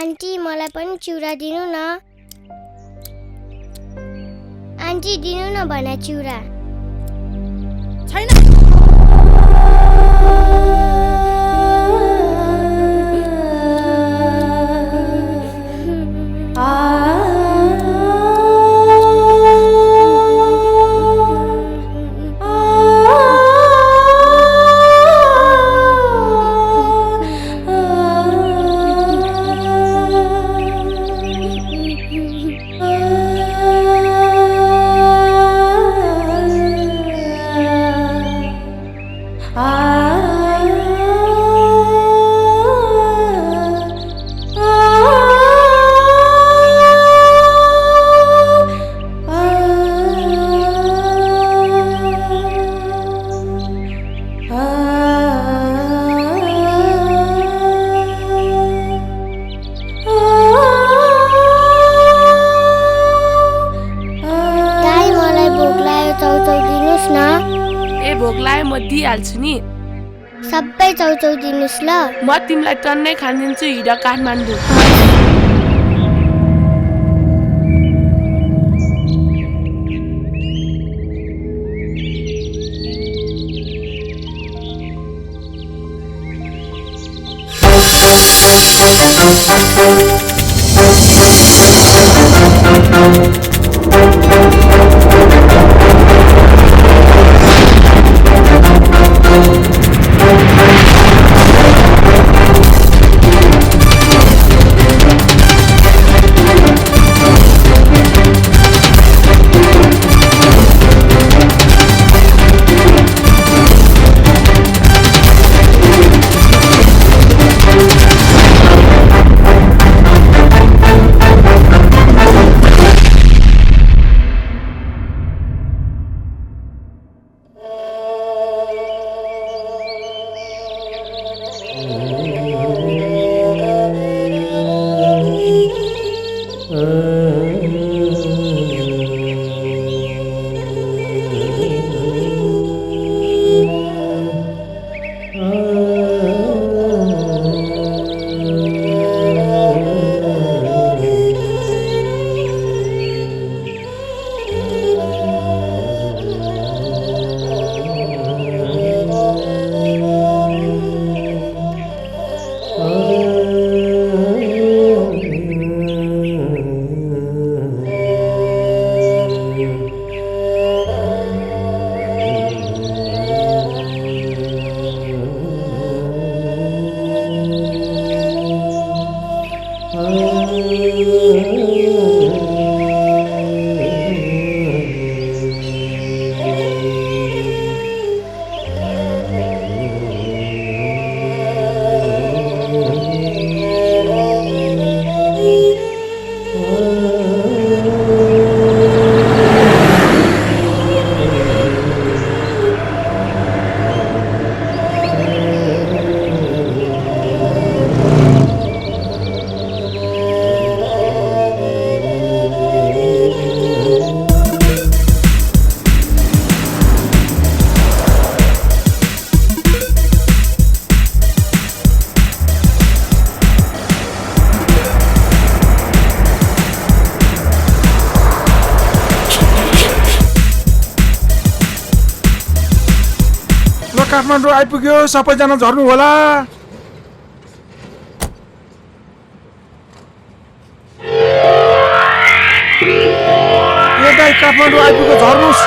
Aunty मलाई पनि चिउरा दिनु न। आन्टी दिनु न भने चिउरा। छैन। दिइहाल्छु नि। सबै चाउचाउ दिनुस् ल। म तिमीलाई टन्नै खानिदिन्छु। हिँड काठमाडौँ। काठमाडौँ आइपुग्यो। सबैजना झर्नु होला। ए दाइ काठमाडौँ आइपुग्यो, झर्नुस्।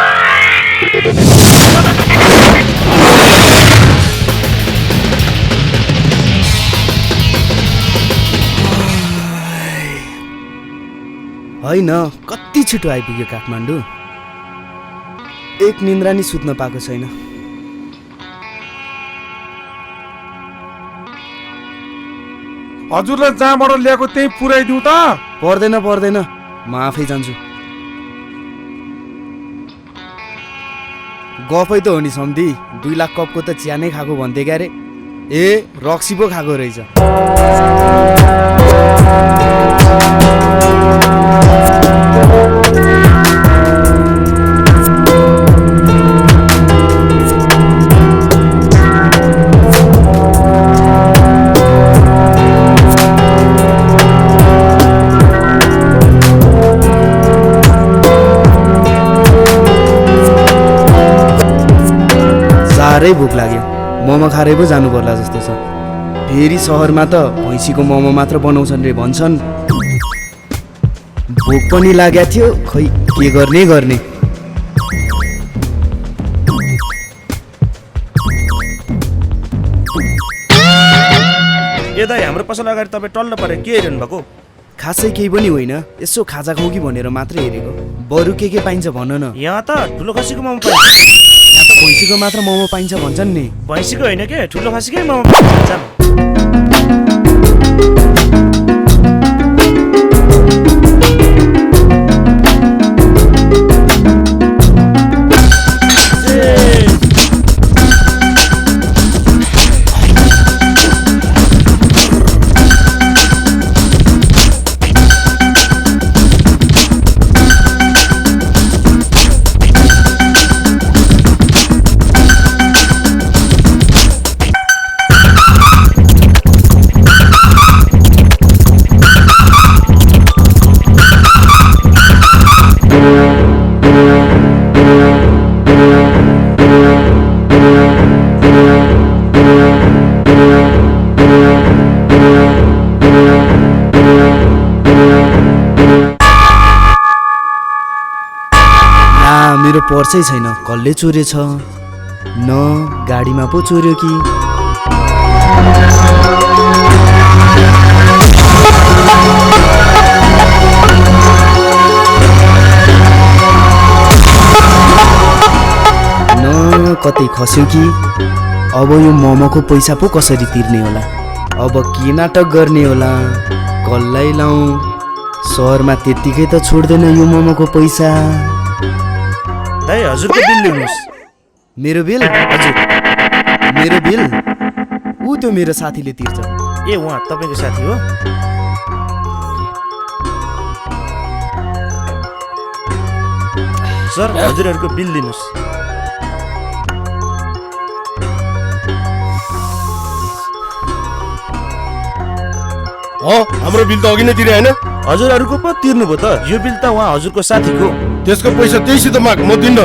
होइन, कति छिटो आइपुग्यो काठमाडौँ। एक निन्द्रा नि सुत्न पाएको छैन। हजुरलाई जहाँबाट ल्याएको त्यही पुर्याइदिउँ त? पर्दैन पर्दैन, म आफै जान्छु। गफै त हो नि सम्धी, 2 लाख कपको त चिया नै खाएको भन्थे क्यारे। ए रक्सी पो खाएको रहेछ। भोक लाग्यो, मोमो खाएरै पो जानु पर्ला जस्तो छ। फेरि सहरमा त भैँसीको मोमो मात्र बनाउँछन् रे भन्छन्। भोक पनि लागेको थियो, खै के गर्ने। ए दाइ, हाम्रो पसल अगाडि तपाईँ टल्ल परे के हेर्नु भएको? खासै केही पनि होइन, यसो खाजा खाऊ कि भनेर मात्रै हेरेको। बरु के पाइन्छ भन न। यहाँ त ठुलो खसीको मोमो पाइन्छ। यहाँ त भैँसीको मात्र मोमो पाइन्छ भन्छन् नि। भैँसीको होइन के, ठुलो खसीकै मोमो पाइन्छ। मेरो पर्सै छैन, कसले चोरेछ? न गाडीमा पो चोर्यो कि? न कतै खस्यो कि? अब यो मोमोको पैसा पो कसरी तिर्ने होला? अब के नाटक गर्ने होला? कसलाई लाउँ? सहरमा त्यत्तिकै त छोड्दैन यो मोमोको पैसा। दाइ, हजुरको बिल लिनुहोस्। मेरो बिल? हजुर, मेरो बिल ऊ त्यो मेरो साथीले तिर्छ। ए, उहाँ तपाईँको साथी हो? सर, हजुरहरूको बिल दिनुहोस्। हाम्रो बिल त अघि नै तिरे होइन? हजुरहरूको पो तिर्नुभयो त? यो बिल त उहाँ हजुरको साथीको। त्यसको पैसा त्यहीसित माग, म दिन्न।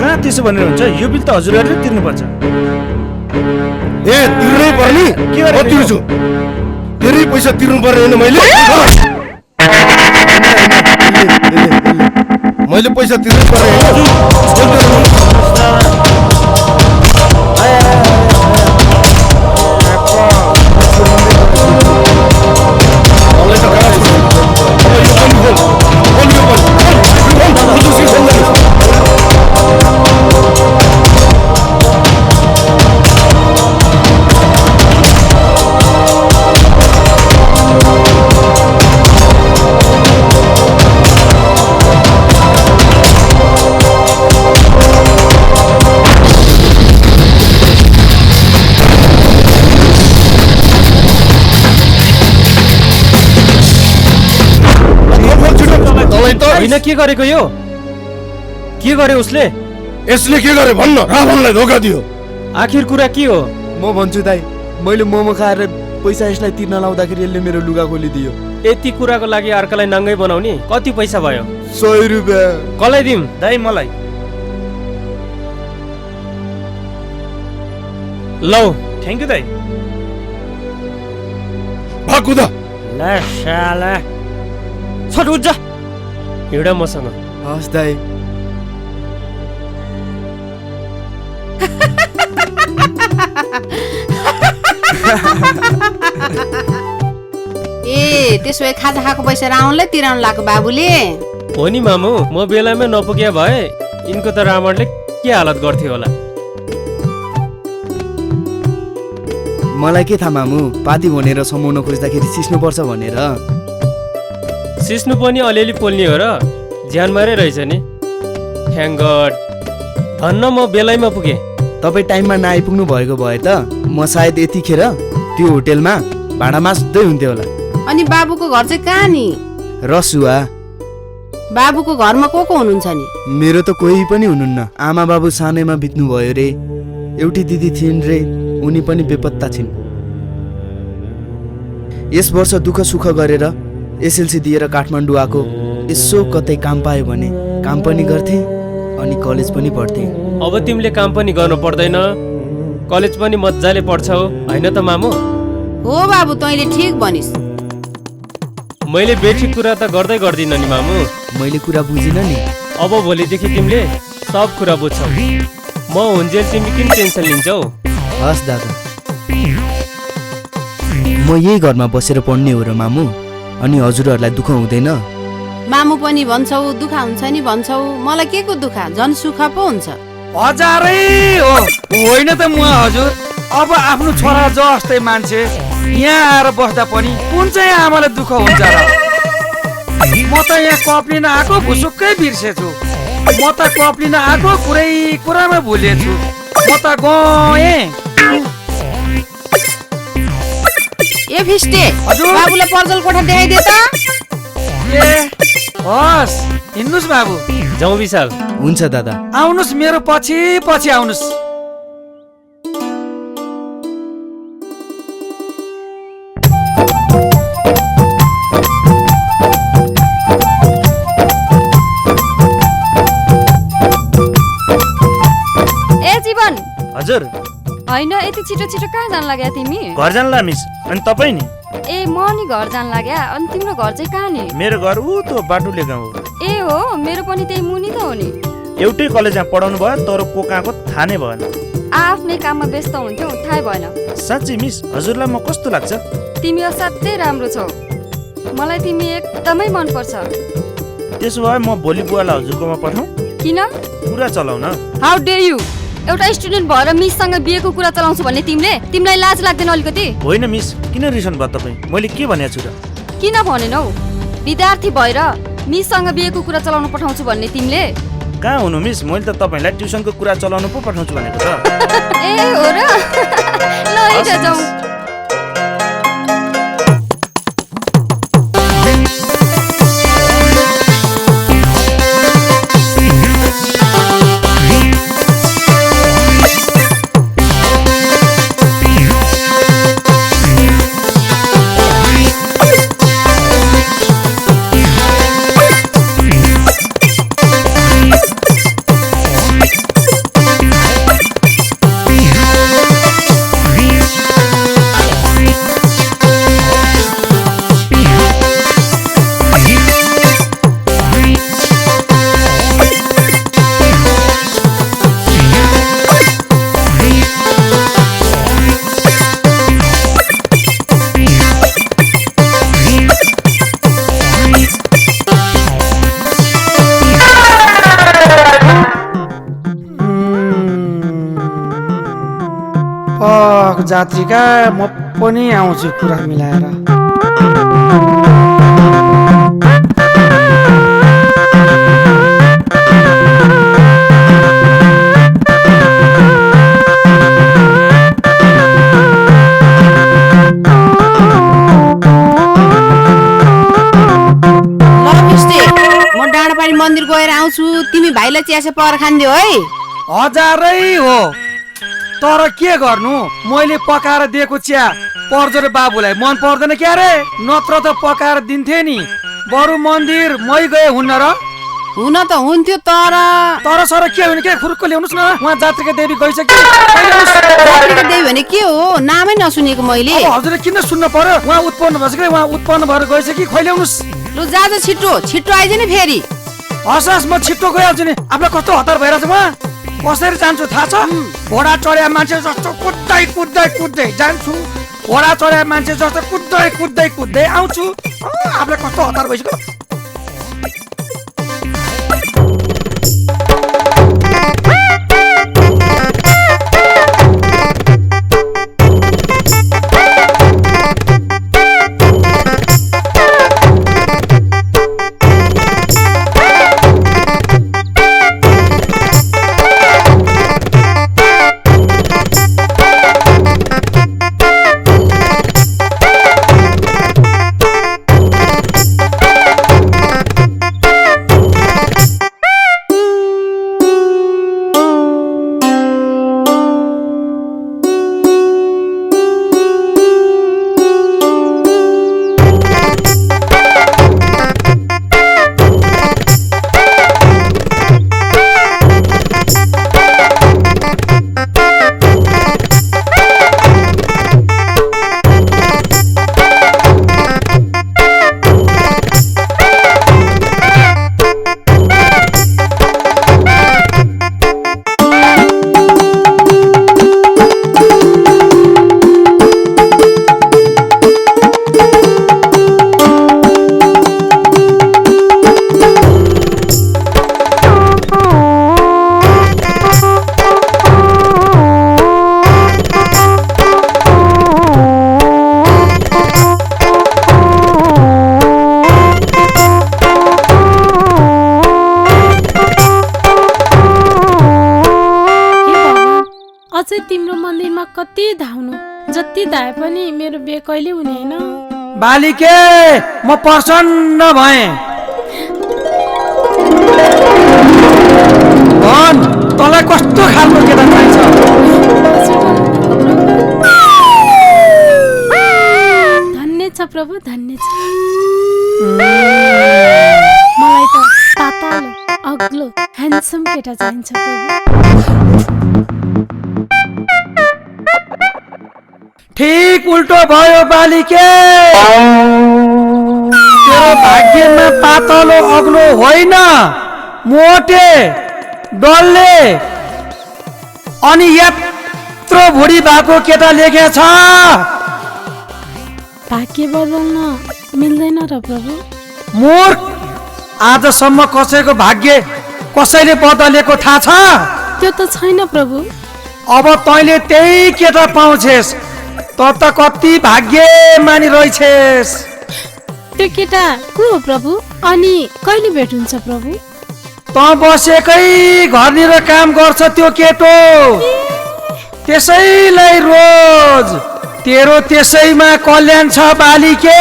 कहाँ त्यसो भनेर हुन्छ? यो बिल त हजुरहरूले तिर्नुपर्छ। ए, तिर्नै पर्ने? के म तिर्छु। धेरै पैसा तिर्नु पर्ने होइन मैले? मैले पैसा तिर्नै पर्ने होइन? होइन, के गरेको यो? के गर्यो उसले? यसले के गरे भन्न? रावणलाई धोका दियो। आखिर कुरा के हो? म भन्छु दाइ, मैले मोमो खाएर पैसा यसलाई तिर्न लाउँदाखेरि यसले मेरो लुगा खोलिदियो। यति कुराको लागि अर्कालाई नङ्गै बनाउने? कति पैसा भयो? 100 रुपियाँ। कसलाई दिउँ? दाइ, मलाई। लौ। थ्याङ्क यू दाइ। भाकुदा ला साला, छट उठ जा, हिँड मसँग। हस् दाइ। ए, त्यसो भए खाजा खाएको पैसा रावणले तिराउनु लाग्यो बाबुले? हो नि मामु, म बेलामै नपुग्या भए यिनको त रावणले के हालत गर्थ्यो होला। मलाई के थाहा मामु, पाती भनेर समाउन खोज्दाखेरि सिस्नुपर्छ भनेर। सिस्नु पनि अलिअलि पोल्ने हो र? ज्यान मारै रहेछ नि। थ्याङ्क गड, धन्न म बेलैमा पुगेँ। तपाईँ टाइममा नआइपुग्नु भएको भए त म सायद यतिखेर त्यो होटेलमा भाँडा माझ्दै हुन्थ्यो होला। अनि बाबुको घर चाहिँ कहाँ नि? रसुवा। बाबुको घरमा को हुनुहुन्छ नि? मेरो त कोही पनि हुनुहुन्न। आमा बाबु सानैमा बित्नु भयो रे। एउटी दिदी थिइन् रे, उनी पनि बेपत्ता छिन्। यस वर्ष दुःख सुख गरेर एसएलसी दिएर काठमाडौँ आएको। यसो कतै काम पायो भने काम पनि गर्थे अनि कलेज पनि पढ्थे। अब तिमीले काम पनि गर्नु पर्दैन, कलेज पनि मजाले पढ्छौ होइन त मामु? हो बाबु, तैँले ठिक भनिस्। मैले बेठिक कुरा त गर्दै गर्दिन नि मामु। मैले कुरा बुझिनँ नि। अब भोलिदेखि तिमीले सब कुरा बुझ्छौ। म हुन्जेल तिमी किन टेन्सन लिन्छौ? हस् दादा, म यही घरमा बसेर पढ्ने हो र मामु। अनि हजुरहरूलाई दुःख हुँदैन? मामु पनि भन्छौ दुःख हुन्छ नि भन्छौ, मलाई के को दुःख, झन् सुख पो हुन्छ। हजारै हो होइन त म हजुर। अब आफ्नो छोरा जस्तै मान्छे यहाँ आएर बस्दा पनि कुन चाहिँ आमालाई दुःख हुन्छ र? म त यहाँ कप लिन आएको भुसुक्कै बिर्सेछु। म त कप लिन आएको कुरामा भुलेछु। म त गएँ। ए फिस्टे, हजुर? बाबुलाई पर्जल कोठा देखाइदे त। ए हस्, हिँड्नुहोस् बाबु। जाउँ विशाल। हुन्छ दादा। आउनुहोस्, मेरो पछि पछि आउनुहोस्। ए जीवन, हजुर होइन यति छिटो छिटो कहाँ जान लाग्या तिमी? घर जानला मिस। अनि तपाईँ नि? ए म नि घर जान लाग्या। अनि तिम्रो घर चाहिँ कहाँ नि? मेरो घर ऊ त्यो बाटुले गाउँ हो। ए हो, मेरो पनि त्यही मुनि त हो नि। एउटै कलेजमा पढाउनु भयो तर को कहाँको थाहा नै भएन। आफ्नै काममा व्यस्त हुन्थ्यौ, थाहै भएन। साँच्ची मिस, हजुरलाई म कस्तो लाग्छ? तिमी असाध्यै राम्रो छौ। मलाई तिमी एकदमै मनपर्छ। त्यसो भए म भोलि बुवालाई हजुरकोमा पठाउँ? किन? कुरा चलाउन। How dare you! एउटा स्टुडेन्ट भएर मिससँग बिहेको कुरा चलाउँछु भन्ने तिमीलाई लाज लाग्दैन अलिकति? होइन मिस, किन रिसन भयो तपाईँ? मैले के भनेको छु र? किन भनेनौ? विद्यार्थी भएर मिससँग बिहेको कुरा चलाउनु पठाउँछु भन्ने तिमीले? कहाँ हुनु मिस, मैले त तपाईँलाई ट्युसनको कुरा चलाउनु पो पठाउँछु भनेको त। ए हो र? ल हिँड जाउँ। जात्रिका, म पनि आउँछु कुरा मिलाएर। डाँडापानी मन्दिर गएर आउँछु, तिमी भाइलाई चियासे पर खान्दियो है। हजारै हो, तर के गर्नु, मैले पकाएर दिएको चिया पर्जो र बाबुलाई मन पर्दैन क्या रे? नत्र त पकाएर दिन्थे नि। बरु मन्दिर मै गए हुन्न र? हुन त हुन्थ्यो, तर सर के हुने के? खुर्को ल्याउनुस् न। उहाँ जात्रिका देवी गइसक्यो। जात्रिका देवी भने के हो? नामै नसुनेको मैले। हजुरले किन सुन्न पर्यो? उहाँ उत्पन्न भइसक्यो, उहाँ उत्पन्न भएर गइसक्यो। खुवाइल्याउनुस्। लु जा छिटो आइज नि फेरि। हस्, म छिट्टो गइहाल्छु नि। आफूलाई कस्तो हतार भइरहेछ उहाँ? कसरी जान्छु थाहा छ? घोडा चढ्या मान्छे जस्तो कुद्दै कुद्दै कुद्दै जान्छु। घोडा चढ्या मान्छे जस्तो कुद्दै कुद्दै कुद्दै आउँछु। आफूलाई कस्तो हतार भइसक्यो। बिहेमा कति धाउनु, जति धाए पनि मेरो बिहे कहिले हुने होइन। बालिके म प्रसन्न भएँ। भन तँलाई कस्तो खालको केटा चाहिन्छ? धन्य छ प्रभु, धन्य छ। मलाई त पातलो अग्लो ह्यान्डसम केटा चाहिन्छ प्रभु। ठीक उल्टो भयो बालिके। तेरो भाग्यमा पातलो अग्लो होइन, मोटे डल्ले अनि यत्रो भुडी भएको केटा लेखेछ। भाग्य बदल्न मिल्दैन र प्रभु। मूर्ख, आजसम्म कसैको भाग्य कसैले बदलेको थाहा छ? त्यो त छैन प्रभु। अब तैँले त्यही केटा पाउँछेस, त कति भाग्यमानी रहेछेस। त्यो केटा को हो प्रभु? अनि कहिले भेट हुन्छ प्रभु? त बसेकै घरनिर काम गर्छ त्यो केटो, त्यसैलाई रोज। तेरो त्यसैमा कल्याण छ बालिके।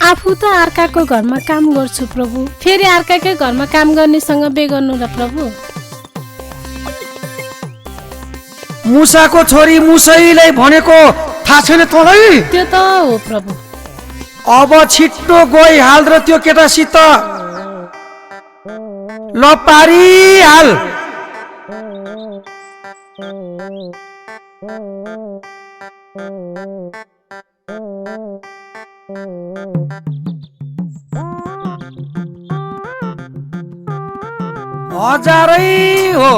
आफू त अर्काको घरमा काम गर्छु प्रभु, फेरि अर्काकै घरमा काम गर्नेसँग बे गर्नु र प्रभु। मुसाको छोरी मुसैलाई भनेको थाहा छैन तँलाई? त्यो त हो प्रभु। अब छिट्टो गई हाल र त्यो केटासित ल पारी हाल। हजारै हो।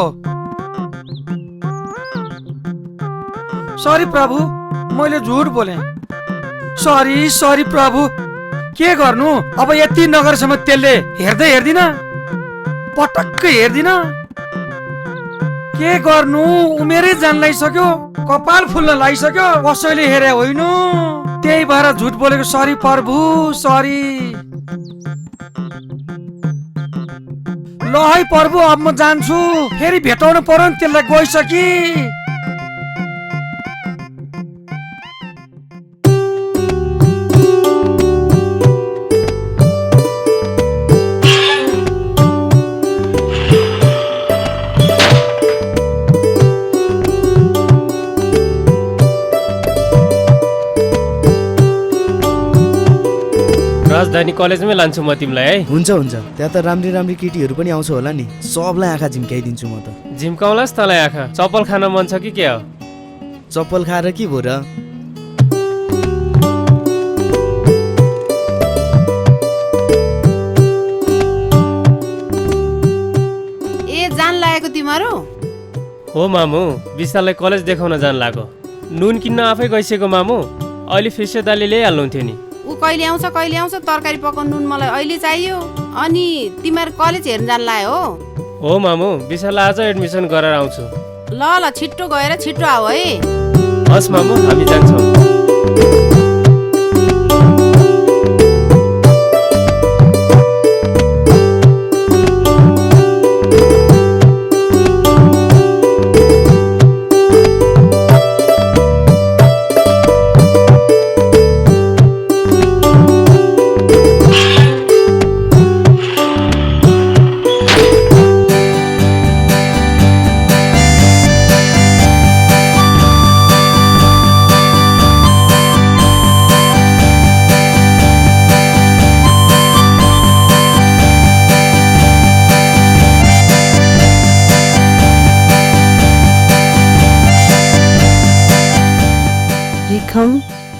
सरी प्रभु, मैले झुट बोले। सरी प्रभु। के गर्नु अब, यति नगरसम्म त्यसले हेर्दिन, पटक्कै हेर्दिन। के गर्नु, उमेरै जान लागिसक्यो, कपाल फुल्न लागिसक्यो, कसैले हेरे होइन। त्यही भएर झुट बोलेको। सरी प्रभु, सरी। ल है प्रभु, अब म जान्छु, फेरि भेटाउनु पर्यो नि त्यसलाई गइसकी। राजधानी कलेजमै लान्छु म तिमीलाई है। हुन्छ हुन्छ, त्यहाँ त राम्री राम्री केटीहरू पनि आउँछ होला नि, सबलाई आँखा झिम्काइदिन्छु म त। झिम्काउलास् तँलाई आँखा। चप्पल खान मन छ कि के हो? चप्पल खाएर के भो र? ए जान लागेको तिमीहरू? हो मामु, विशाललाई कलेज देखाउन जान लाग्यो। नुन किन्न आफै गइसकेको मामु, अहिले फिसे दाले ल्याइहाल्नुहुन्थ्यो नि। ऊ कहिले आउँछ तरकारी पकाउनु, नुन मलाई अहिले चाहियो। अनि तिमीहरू कलेज हेर्न जान लाग्यो हो मामु, विशाल आज एडमिसन गरेर आउँछु। ल छिट्टो गएर छिट्टो आऊ है। हस् मामु, हामी जान्छौँ।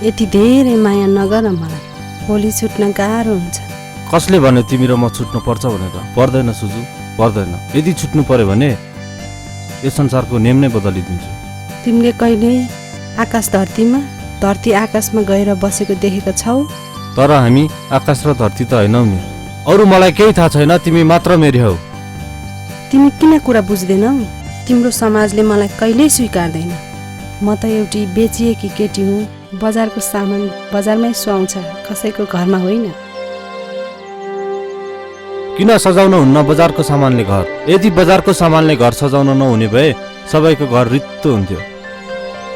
यति धेरै माया नगर मलाई, भोलि छुट्न गाह्रो हुन्छ। कसले भन्यो तिमी र म छुट्नु पर्छ भनेर? पर्दैन सुजु, पर्दैन। यदि छुट्नु पर्यो भने यो संसारको नियम नै बदलिदिन्छु। तिमीले कहिले आकाश धरतीमा, धरती आकाशमा गएर बसेको देखेको छौ? तर हामी आकाश र धरती त हैनौ नि। अरु मलाई केही थाहा छैन, तिमी मात्र मेरी हौ। तिमी किन कुरा बुझ्दैनौ? तिम्रो समाजले मलाई कहिल्यै स्वीकार्दैन। म त एउटी बेचिएकी केटी हुँ। बजारको सामान बजारमै सुहाउँछ, कसैको घरमा होइन। किन सजाउन हुन्न बजारको सामानले घर? यदि बजारको सामानले घर सजाउन नहुने भए सबैको घर रित्तो हुन्थ्यो।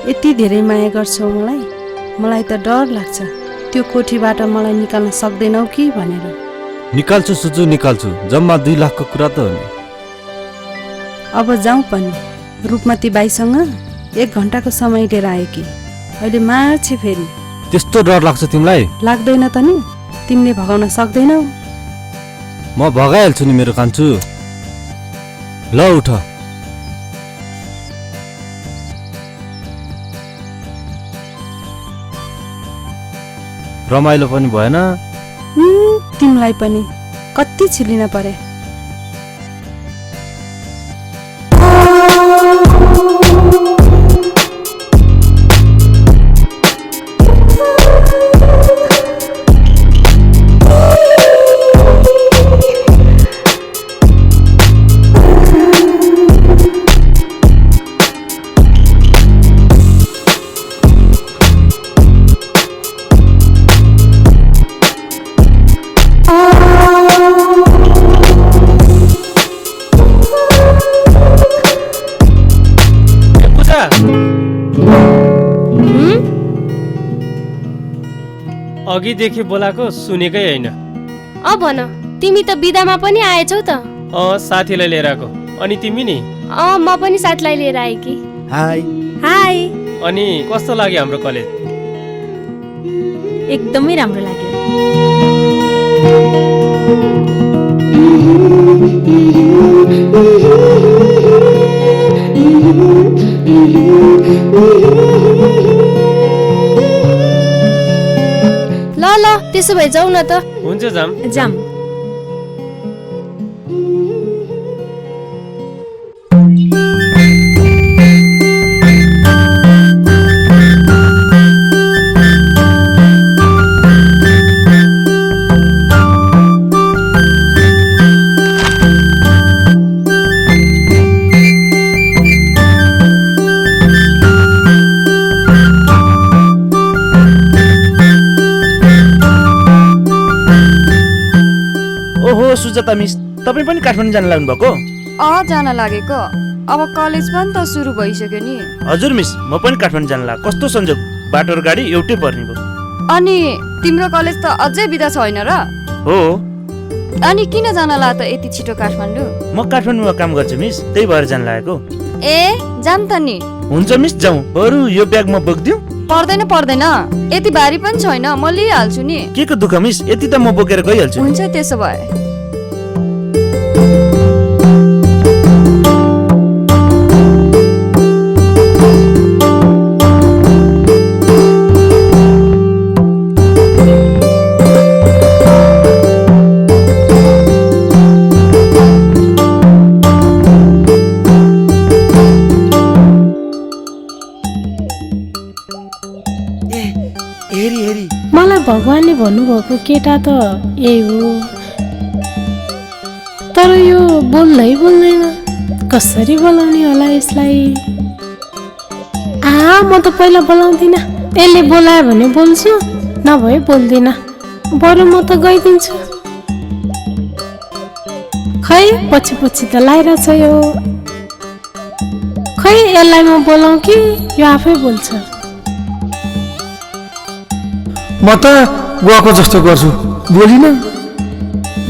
यति धेरै माया गर्छौ मलाई, मलाई त डर लाग्छ त्यो कोठीबाट मलाई निकाल्न सक्दैनौ कि भनेर। निकाल्छु सुजु, निकाल्छु। जम्मा 2 लाखको कुरा त हो नि। अब जाउँ पनि। रूपमती बाईसँग 1 घण्टाको समय लिएर आयो कि अहिले मार्छे फेरि। त्यस्तो डर लाग्छ तिमीलाई? लाग्दैन त नि, तिमीले भगाउन सक्दैनौ। म भगाइहाल्छु नि मेरो कान्छु। ल उठ। रमाइलो पनि भएन। तिमीलाई पनि कति छिलिन परे। अघिदेखि बोलाएको सुनेकै होइन। भन, तिमी त बिदामा पनि आएछौ त। साथीलाई लिएर आएको। अनि तिमी नि? म पनि साथीलाई लिएर आएँ कि। High high. अनि कस्तो लाग्यो हाम्रो कलेज? एकदमै राम्रो लाग्यो। ल त्यसो भए जाऊ न त। हुन्छ जाम। सुजाता मिस, तपाईँ पनि काठमाडौँ जान लाग्नु भएको? जान लागेको। अब कलेज पनि त सुरु भइसक्यो नि। हजुर मिस, म पनि काठमाडौँ जान लाग। कस्तो संजोग, बाटो र गाडी एउटै पर्ने भयो। अनि तिम्रो कलेज त अझै बिदा छैन र? हो। अनि किन जान ला त यति छिटो काठमाडौँ? म काठमाडौँमा काम गर्छु मिस, त्यही भएर जान लागेको। जाम त नि। हुन्छ मिस, जाउँ। बरु यो ब्याग म बोकिदिउँ? पर्दैन, यति भारी पनि छैन, म लिइहाल्छु नि। के को दुःख मिस, यति त म बोकेर गइहाल्छु। हुन्छ त्यसो भए। मलाई भगवानले भन्नुभएको केटा त यही हो, तर यो बोल्दैन। कसरी बोलाउने होला यसलाई? म त पहिला बोलाउँदिनँ, यसले बोलायो भने बोल्छु, नभए बोल्दिनँ। बरु म त गइदिन्छु। खै पछि त लागिरहेछ यो। खै यसलाई म बोलाउँ कि यो आफै बोल्छ? म त गएको जस्तो गर्छु, बोलिन।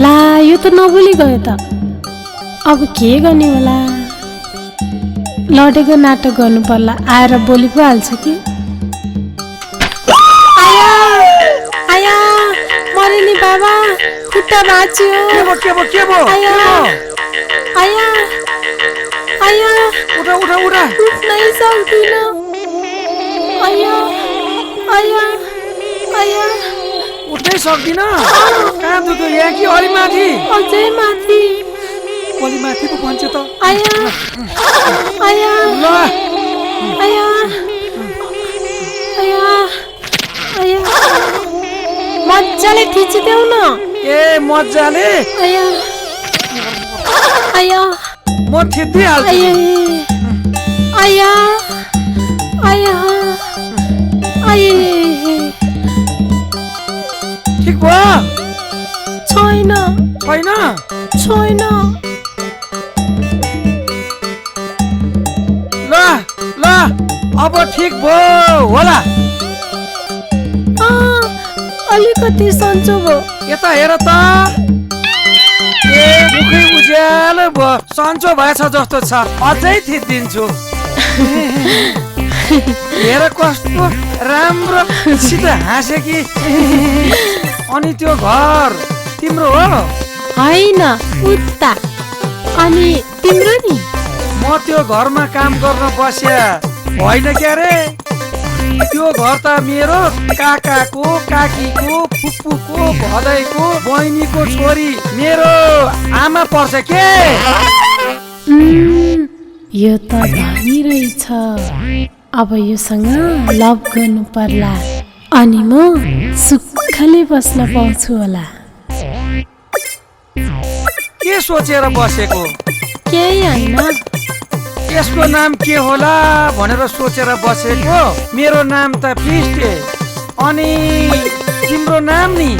ला, यो त नबोली गयो त। अब के गर्ने होला? लडेको नाटक गर्नु पर्ला, आएर बोली पो हाल्छ कि। आया मरे नि बाबा, खुट्टा भाँच्यो। आया उठ्नै सक्दिनँ। उठ्नै सक्दिन? कहाँ दुख्यो, यहाँ कि अलि माथि? अझै माथि। अलि माथि पो भन्छ त। मजाले थिचिदेऊ न। मजाले? म थिचिदिहाल्छु। ठिक भयो? छैन। छैन। ल ल अब ठिक भयो होला। अलिकति सन्चो भयो। यता हेर त, ए मुखै उज्यालो भयो, सन्चो भएछ जस्तो छ। अझै थिचिदिन्छु। हेर कस्तो राम्रो सित हाँसे कि। अनि त्यो घर तिम्रो हो? होइन, उता। अनि तिम्रो नि? म त्यो घरमा काम गर्न बस्या होइन क्या रे। त्यो घर त मेरो काकाको, काकीको, फुपूको, भदैको, बहिनीको छोरी मेरो आमा पर्छ के। यो त धनी रहेछ। अब योसँग लभ गर्नु पर्ला, अनि म सुखले बस्न पाउँछु होला। के सोचेर बसेको? केही होइन। यसको नाम के होला भनेर सोचेर बसेको? मेरो नाम त फिस्टे। अनि तिम्रो नाम नि?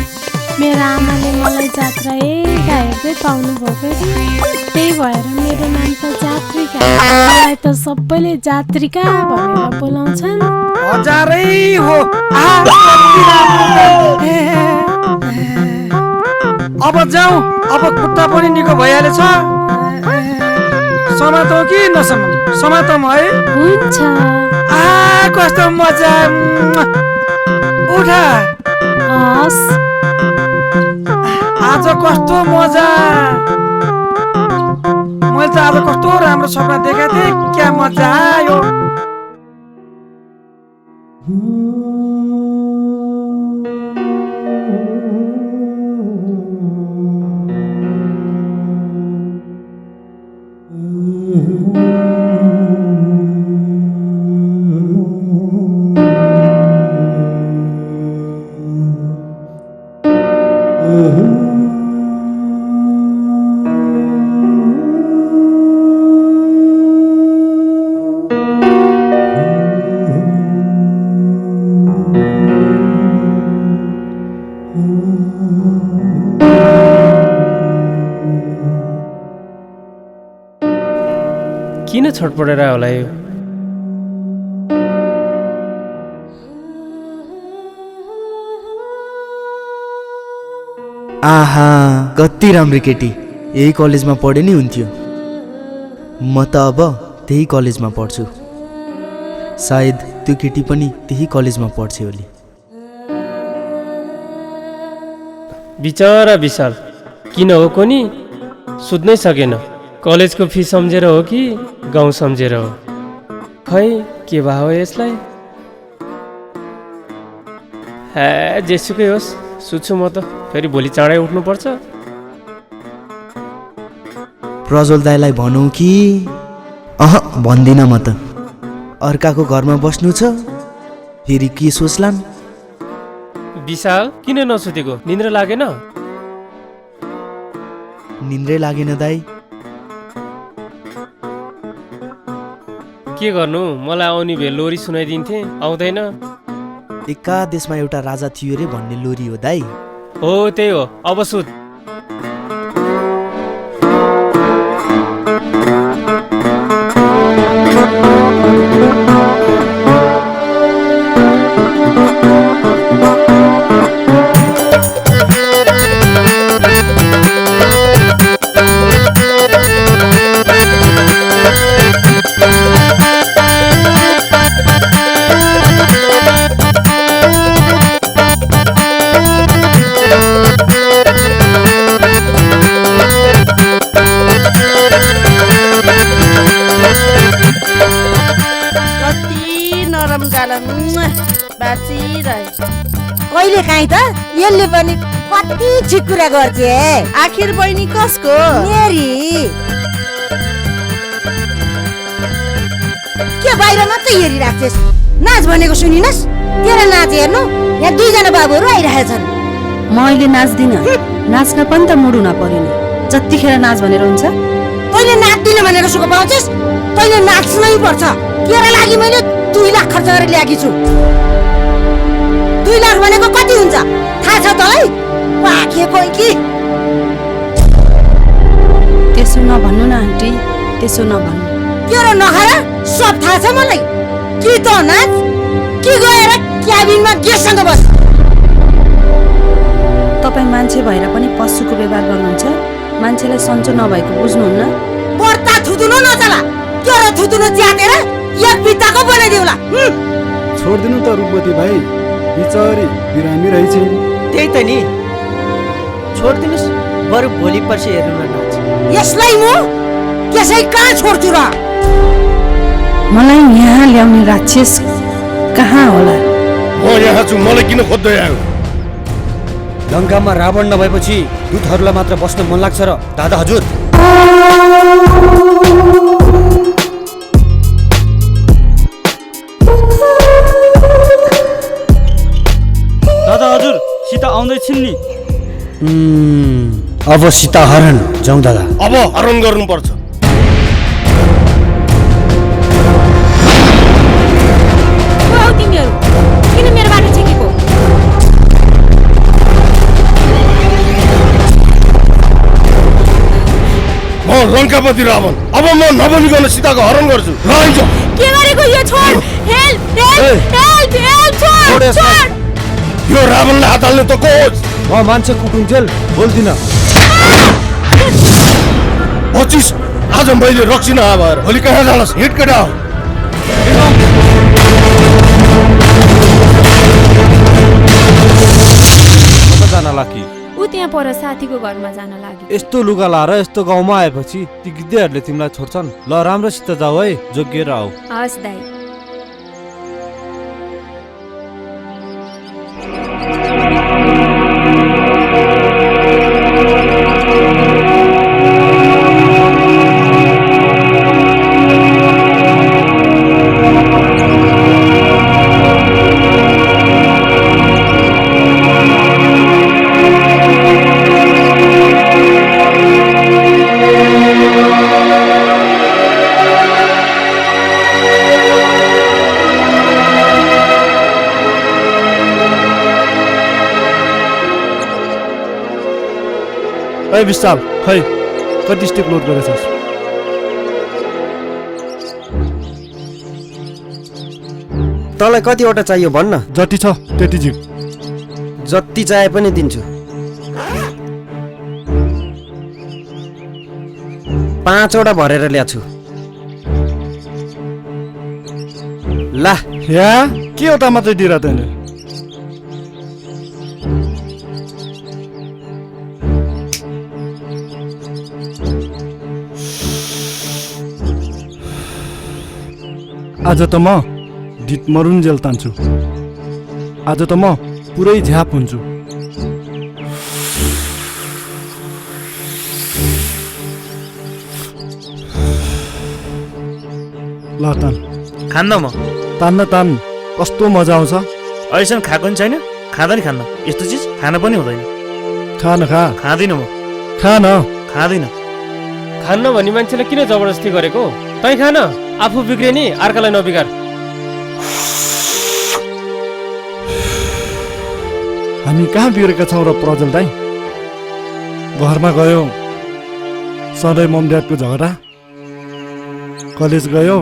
मेरो आमाले मलाई जात्रा हेर्दा हेर्दै पाउनु भएको कि, त्यही भएर मेरो नाम त जात्रिका। मलाई त सबैले जात्रिका भनेर बोलाउँछन्। हजारै हो। अब जाउँ, अब खुट्टा पनि निको भइहालेछ। समातौ कि नसमातौ? समातौ है? हुन्छ। कस्तो मजा। उठा। हस्। आज कस्तो मजा। मैले त आज कस्तो राम्रो सपना देखेको थिएँ। क्या मजा आयो। किन छटपटेर होला यो? आहा, कति राम्रो केटी। यही कलेजमा पढे नि हुन्थ्यो। म त अब त्यही कलेजमा पढ्छु। सायद त्यो केटी पनि त्यही कलेजमा पढ्छ होली। बिचरा विशाल किन हो कोनी सुत्नै सकेन। कलेजको फी सम्झेर हो कि गाउँ सम्झेर हो? खै के भयो यसलाई? जेसुकै होस्, सुत्छु म त। फेरि भोलि चाँडै उठ्नुपर्छ। प्रज्वल दाइलाई भनौँ कि? भन्दिनँ म त। अर्काको घरमा बस्नु छ, फेरि के सोच्लान्? विशाल किन नसुतेको? निन्द्रा लागेन? निन्द्रै लागेन दाइ। के गर्नु, मलाई आउने भए लोरी सुनाइदिन्थे, आउँदैन। एका देशमा एउटा राजा थियो रे भन्ने लोरी हो दाइ। हो त्यही हो। अब सुत। कहिले काहीँ त यसले पनि कति ठिक कुरा गर्छ। आखिर बहिनी कसको? मेरी। के बाहिर मात्रै हेरिराख्छेस्? नाच भनेको सुनिनस्? तेरो नाच हेर्नु यहाँ दुईजना बाबुहरू आइरहेछन्। म अहिले नाच्दिनँ। नाच्न पनि त मुड हुन पर्यो नि। जतिखेर नाच भनेर हुन्छ? तैँले नाच्दिन भनेर सुख पाउँछस्? तैँले नाच्नै पर्छ। तेरा लागि मैले 2 लाख खर्च गरेर ल्याएकी छु। 2 लाख भनेको कति हुन्छ थाहा छ तँलाई? पाखे कोही कि त्यसो नभन्नु न आन्टी, त्यसो नभन्नु। के र नखाएर सब थाहा छ मलाई। कि त नाच कि गएर क्याबिनमा गेस्टसँग बस। तपाईँ मान्छे भएर पनि पशुको व्यवहार गर्नुहुन्छ। मान्छेलाई सन्चो नभएको बुझ्नुहुन्न। पर्ता थुतुनो नचला। के र थुतुनो च्यातेर एक बित्ताको बनाइदेऊला। छोडिदिनु त रूपवती भाइ, बिचारी बिरामी रहेछिन्। त्यही त नि, छोडिदिनुहोस्, बरु भोलि पर्सि हेर्नु न नाच। यसलाई म त्यसै कहाँ छोड्छु र? मलाई यहाँ ल्याउने राक्षस कहाँ होला? म यहाँ छु, मलाई किन खोज्दै आयो? लङ्कामा रावण नभएपछि दूतहरूलाई मात्र बस्न मन लाग्छ र दादा हजुर? दादा हजुर, सीता आउँदैछिन् नि। अब सीता हरण जाउँ दादा। अब हरण गर्नुपर्छ। तिमीहरू किन मेरो बाटो छेकेको? म लङ्कापति रावण, अब म नबनिकन सीताको हरण गर्छु। लैज के गरेको यो? छोड! Help help help help! छोड छोड! यो रावणले हात हाल्ने त कोच। म मान्छे कुटुन्जेल बोल्दिन। 25 आज मैले रक्सी नआएर भोलि कहाँ जानुहोस्? हिट केटा हो। जानला कि ऊ त्यहाँ पर साथीको घरमा जान लाग्यो। यस्तो लुगा लाएर यस्तो गाउँमा आएपछि ती गिद्धेहरूले तिमीलाई छोड्छन्? ल राम्रोसित जाऊ है, जोगिएर आऊ। हस् दाइ। ए विशाल, खै कति स्टेप लोड गरेछस्? तँलाई कतिवटा चाहियो भन्न? जति छ त्यति जिउ। जति चाहे पनि दिन्छु। 5वटा भरेर ल्याछु। ला या के एउटा मात्रै दिएर तैँले? आज त म ढिट मरुन्जेल तान्छु। आज त म पुरै झ्याप हुन्छु। ल तान। खान्न म। तान्न तान, कस्तो मजा आउँछ। अहिलेसम्म खाएको नि छैन, खाँदा नि खान्न। यस्तो चिज खान पनि हुँदैन। खा न खा। खाँदिनँ म। खा न। खाँदिनँ। खान्न भन्ने मान्छेलाई किन जबरजस्ती गरेको? तै खान, आफू बिग्रे नि अर्कालाई नबिगार। हामी कहाँ बिग्रेका छौँ र प्रजल दाइ? घरमा गयो सधैँ मम ड्याडको झगडा, कलेज गयो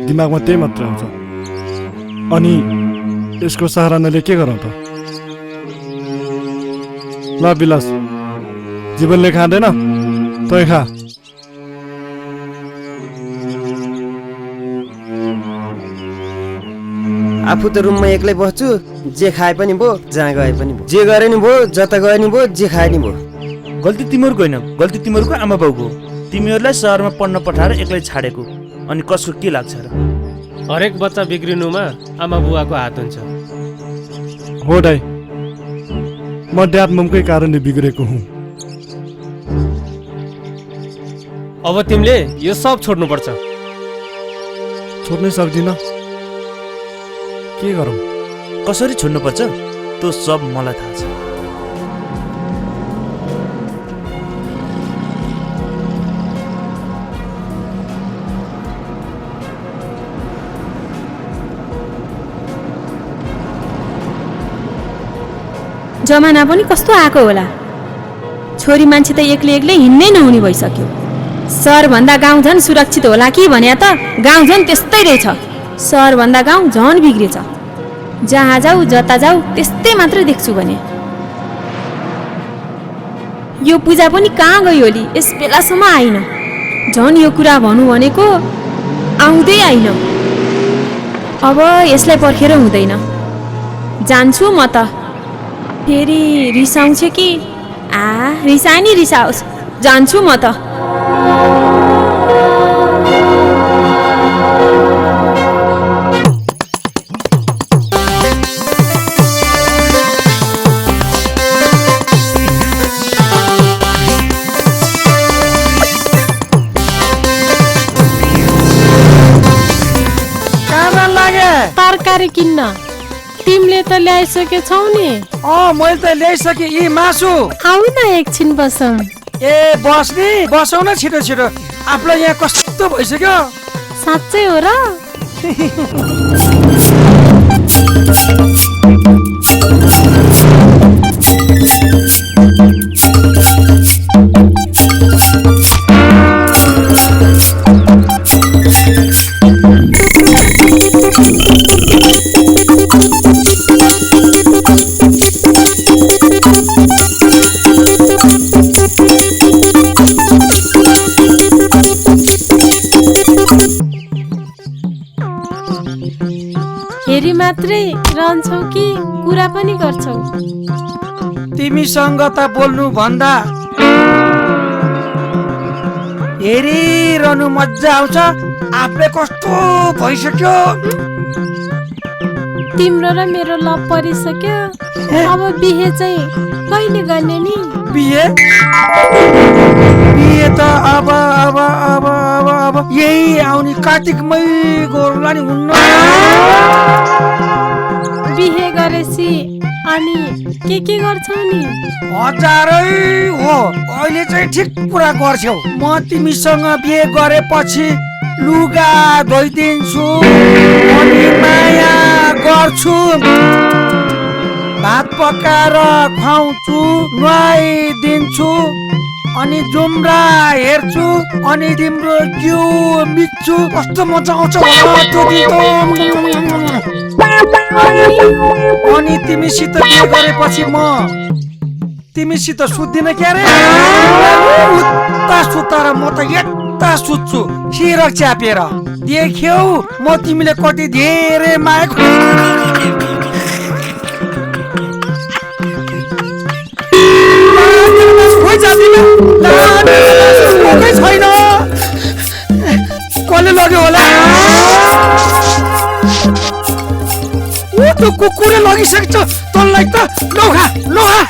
दिमागमा त्यही मात्र आउँछ। अनि यसको सहाराले के गरौँ त? ल बिलास, जीवनले खाँदैन, तै खा। आफू त रुममा एक्लै बस्छु, जे खाए पनि भो, जहाँ गए पनि भो, जे गरे नि भो, जता गए नि भो, जे खाए नि भो। गल्ती तिमीहरूको होइन, गल्ती तिमीहरूको आमा बाउको। तिमीहरूलाई सहरमा पढ्न पठाएर एक्लै छाडेको। अनि कसको के लाग्छ र? हरेक बच्चा बिग्रिनुमा आमा बुवाको हात हुन्छ। हो दाइ, म ड्याड ममकै कारणले बिग्रेको हुँ। अब तिमीले यो सब छोड्नुपर्छ। छोड्नै सक्दिन, के गरौँ? कसरी छोड्नुपर्छ त्यो सब मलाई थाहा छ। जमाना पनि कस्तो आएको होला। छोरी मान्छे त एक्लै एक्लै हिँड्नै नहुने भइसक्यो। सहरभन्दा गाउँ झन् सुरक्षित होला कि भने त गाउँ झन् त्यस्तै रहेछ। सहरभन्दा गाउँ झन् बिग्रेछ। जहाँ जाऊ जता जाऊ त्यस्तै मात्र देख्छु भने। यो पूजा पनि कहाँ गयो होली, यस बेलासम्म आइन। झन् यो कुरा भनौँ भनेको आउँदै आइन। अब यसलाई पर्खेर हुँदैन, जान्छु म त। फेरि रिसाउँछ कि रिसा नि रिसाओस्, जान्छु म त। तरकारी किन्न तिमीले त ल्याइसकेछौ नि। मैले त ल्याइसके। यी मासु आउ न एकछिन बसौँ। ए बस्ने बसौ न छिटो छिटो, आफूलाई यहाँ कस्तो भइसक्यो। साँच्चै हो र? हेरी मात्रै रहन्छौ कि कुरा पनि गर्छौ? तिमीसँग त बोल्नु भन्दा हेरिरहनु मजा आउँछ। आफूले कस्तो भइसक्यो। तिम्रो र मेरो लभ परिसक्यो। अब बिहे चाहिँ कहिले गर्ने नि? बिहे त अब अब अब अब अब यही आउने कार्तिकमै गरौँला नि। हुन्न बिहे गरेपछि अनि के गर्छौ नि? हजारै हो। अहिले चाहिँ ठिक कुरा गर्छौ। म तिमीसँग बिहे गरेपछि लुगा धोइदिन्छु, अनि माया गर्छु, भात पकाएर खुवाउँछु, नुहाइदिन्छु, अनि जुम्रा हेर्छु, अनि तिम्रो जिउ मिच्छु। कस्तो मजा आउँछ त्यो दिन त। अनि तिमीसित बिहे गरेपछि म तिमीसित सुत्दिन क्यारे। उता सुताएर म त यता सुत्छु सिरक च्यापेर। देख्यौ म तिमीले कति धेरै माया छैन। कसले लग्यो होला? त्यो कुकुरले लगिसकेछ तँलाई त। लौखा लौखा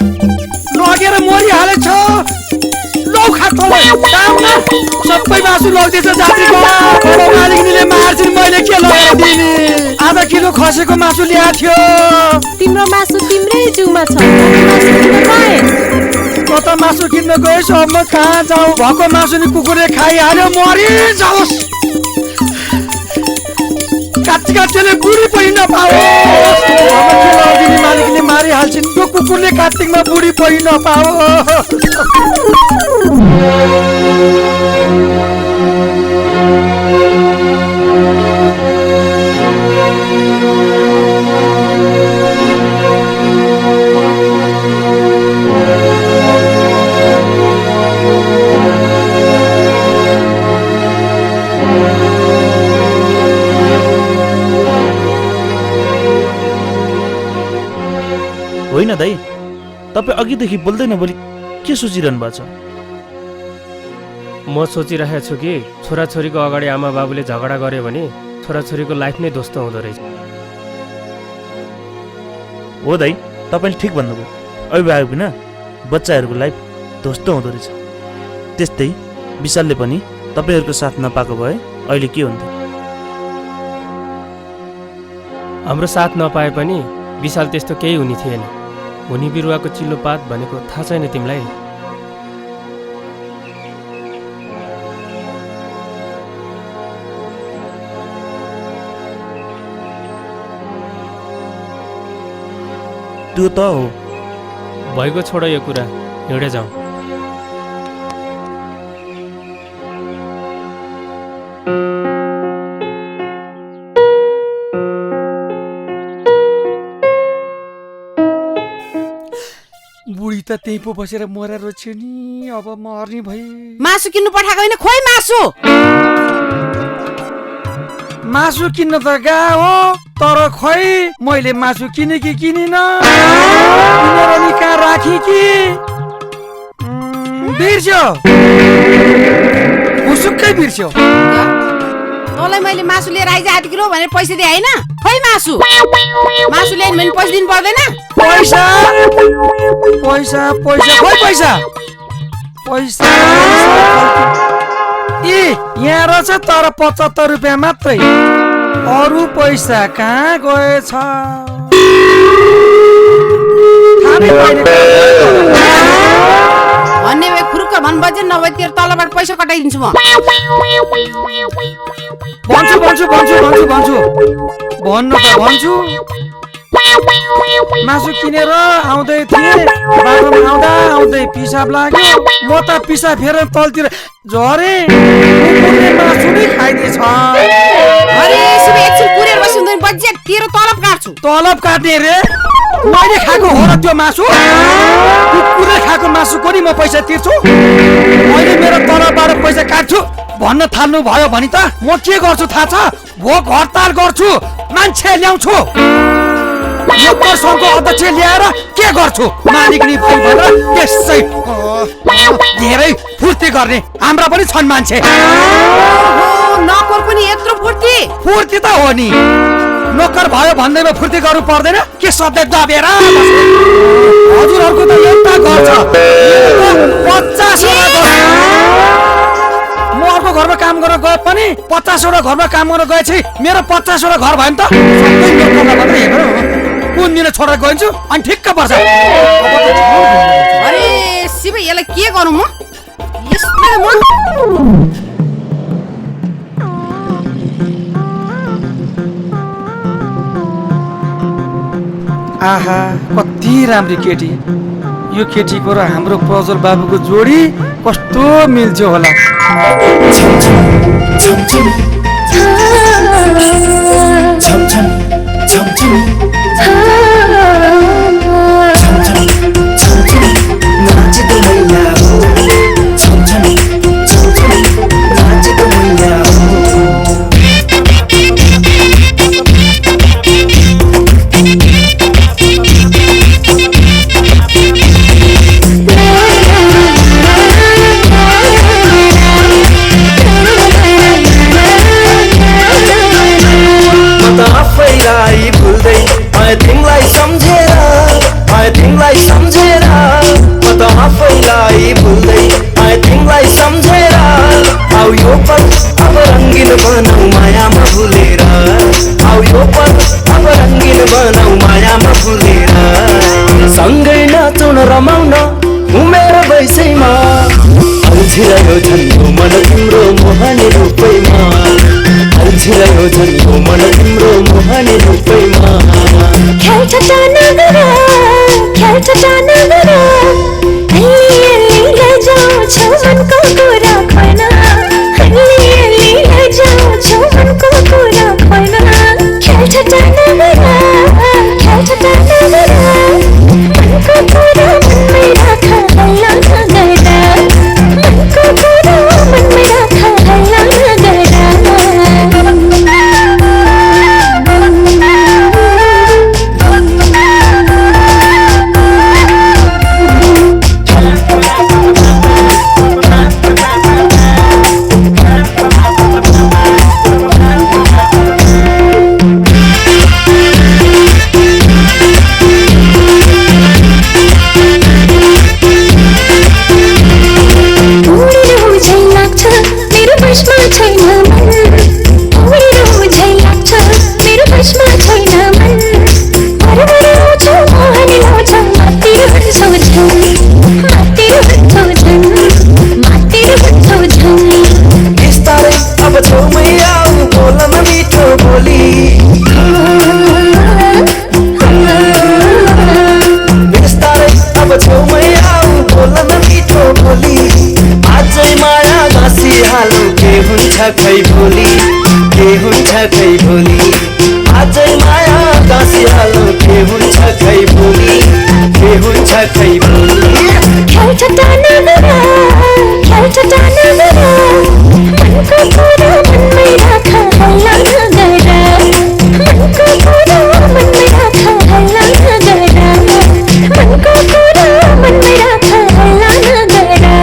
लगेर मरिहालेछ। लौखा तँलाई सबै मासु लगिदिएछ जात्रीको। मालिकनीले मार्छिन्, मैले के लगाएर दिने? आधा किलो खसेको मासु ल्याएको थियो। तिम्रो मासु तिम्रै जिउमा छ। कता मासु किन्न गएछ? अब म कहाँ जाउँ? भएको मासु नि कुकुरले खाइहाल्यो, मरिजाओस्। कात्तिकले बुढी पनि नपाओस्। अब के लगाइदिने? मालिकले मारिहाल्छिन्। त्यो कुकुरले कात्तिकमा बुढी पनि नपाओस्। होइन दाइ, तपाईँ अघिदेखि बोल्दैन बोली के सोचिरहनु भएको छ? म सोचिरहेको छु कि छोराछोरीको अगाडि आमा बाबुले झगडा गर्यो भने छोराछोरीको लाइफ नै ध्वस्त हुँदो रहेछ। हो दाइ, तपाईँले ठिक भन्नुभयो। अभिभावक बिना बच्चाहरूको लाइफ ध्वस्त हुँदो रहेछ। त्यस्तै विशालले पनि तपाईँहरूको साथ नपाएको भए अहिले के हुन्थ्यो? हाम्रो साथ नपाए पनि विशाल त्यस्तो केही हुने थिएन। हुने बिरुवाको चिल्लो पात भनेको थाहा छैन तिमीलाई? त्यो त हो। भएको छोड यो कुरा, हिँडे जाउँ। त त्यही पो बसेर मरेर रोज्यो नि। अब मर्ने भए। मासु किन्नु पठाएको होइन, खोइ मासु। मासु किन्न त गए हो, तर खोइ मैले मासु किने कि किनिन, किनेर नि कहाँ राखेँ कि बिर्स्यो, हुसुक्कै बिर्स्यो। तँलाई मैले मासु लिएर आइज आधी किलो भनेर पैसा दिए होइन, खोइ मासु। मासु ल्याइन भने पैसा दिनु पर्दैन। पैसा पैसा पैसा खोइ पैसा पैसा ए यहाँ रहेछ, तर 75 रुपियाँ मात्रै। अरू पैसा कहाँ गएछ? भन्ने भए खुरुक्क भन बजे, नभए तेरो तलबाट पैसा कटाइदिन्छु म। भन्छु भन्छु भन्छु भन्छु भन्छु भन्नु त भन्छु। मासु किनेर आउँदै थिएँ, बाटोमा आउँदा आउँदै पिसाब लाग्यो। म त पिसाब फेर तलतिर झरे, मासु नै खाइदिएछ। अरे सिबे एकछिन कुरेर बस्नु हुँदैन, बज्जे तेरो तलब काट्छु। तलब काट्ने रे? मैले खाएको हो र त्यो मासु? कुकुरले खाएको मासुको नि म पैसा तिर्छु? मैले मेरो तलबबाट पैसा काट्छु भन्न थाल्नु भयो भने त म के गर्छु थाहा छ? भोक हडताल गर्छु, मान्छे ल्याउँछु। नोकर सङ्घको अध्यक्ष ल्याएर के गर्छु? मालिक नि भइ भनेर त्यसै धेरै फुर्ती गर्ने हाम्रा पनि छन् मान्छे। नोकर पनि यत्रो फुर्ती? फुर्ती त हो नि, नोकर भयो भन्दैमा फुर्ती गर्नु पर्दैन के? सधैँ दबेर हजुरहरूको त एउटा घर छ, 50 म अर्को घरमा काम गर्न गए पनि 50वटा घरमा काम गर्न गएपछि मेरो 50वटा घर भयो नि त। सबै नोकरलाई मात्रै हेरेर कुन दिन छोडेर गइन्छु अनि ठिक्क पर्छ। अरे सिबे यसलाई के गरौँ म? यसलाई म आहा कति राम्री केटी। यो केटीको र हाम्रो प्रज्वल बाबुको जोडी कस्तो मिल्छ होला। सँगै नाचौँ रमाउन उमेर वैसैमा, अल्झिरह्यो झन् मन तिम्रो मोहनी रूपैमा, अल्झिरह्यो झन् मन तिम्रो मोहनी रूपैमा। खेल्छ नगर खेल्छ नगर अहिले जाउँछ मनको कुरा खोइन, अहिले जाउँछ मनको कुरा खोइन। खेल्छ नगर खेल्छ नगर मनको कुरा मनमै राख हल्ला नगर्दा, मनको कुरा मनमै राख हल्ला नगर्दा। खै भोलि के हुन्छ खै भोलि, आजै माया गाँसिहालौँ के हुन्छ खै भोलि, के हुन्छ खै भोलि। ठट्टा नगरा ख्याल ठट्टा नगरा मनको कुरा मनमै राख हल्ला नगरा मनको कुरा मनमै राख हल्ला नगरा मनको कुरा मनमै राख हल्ला नगरा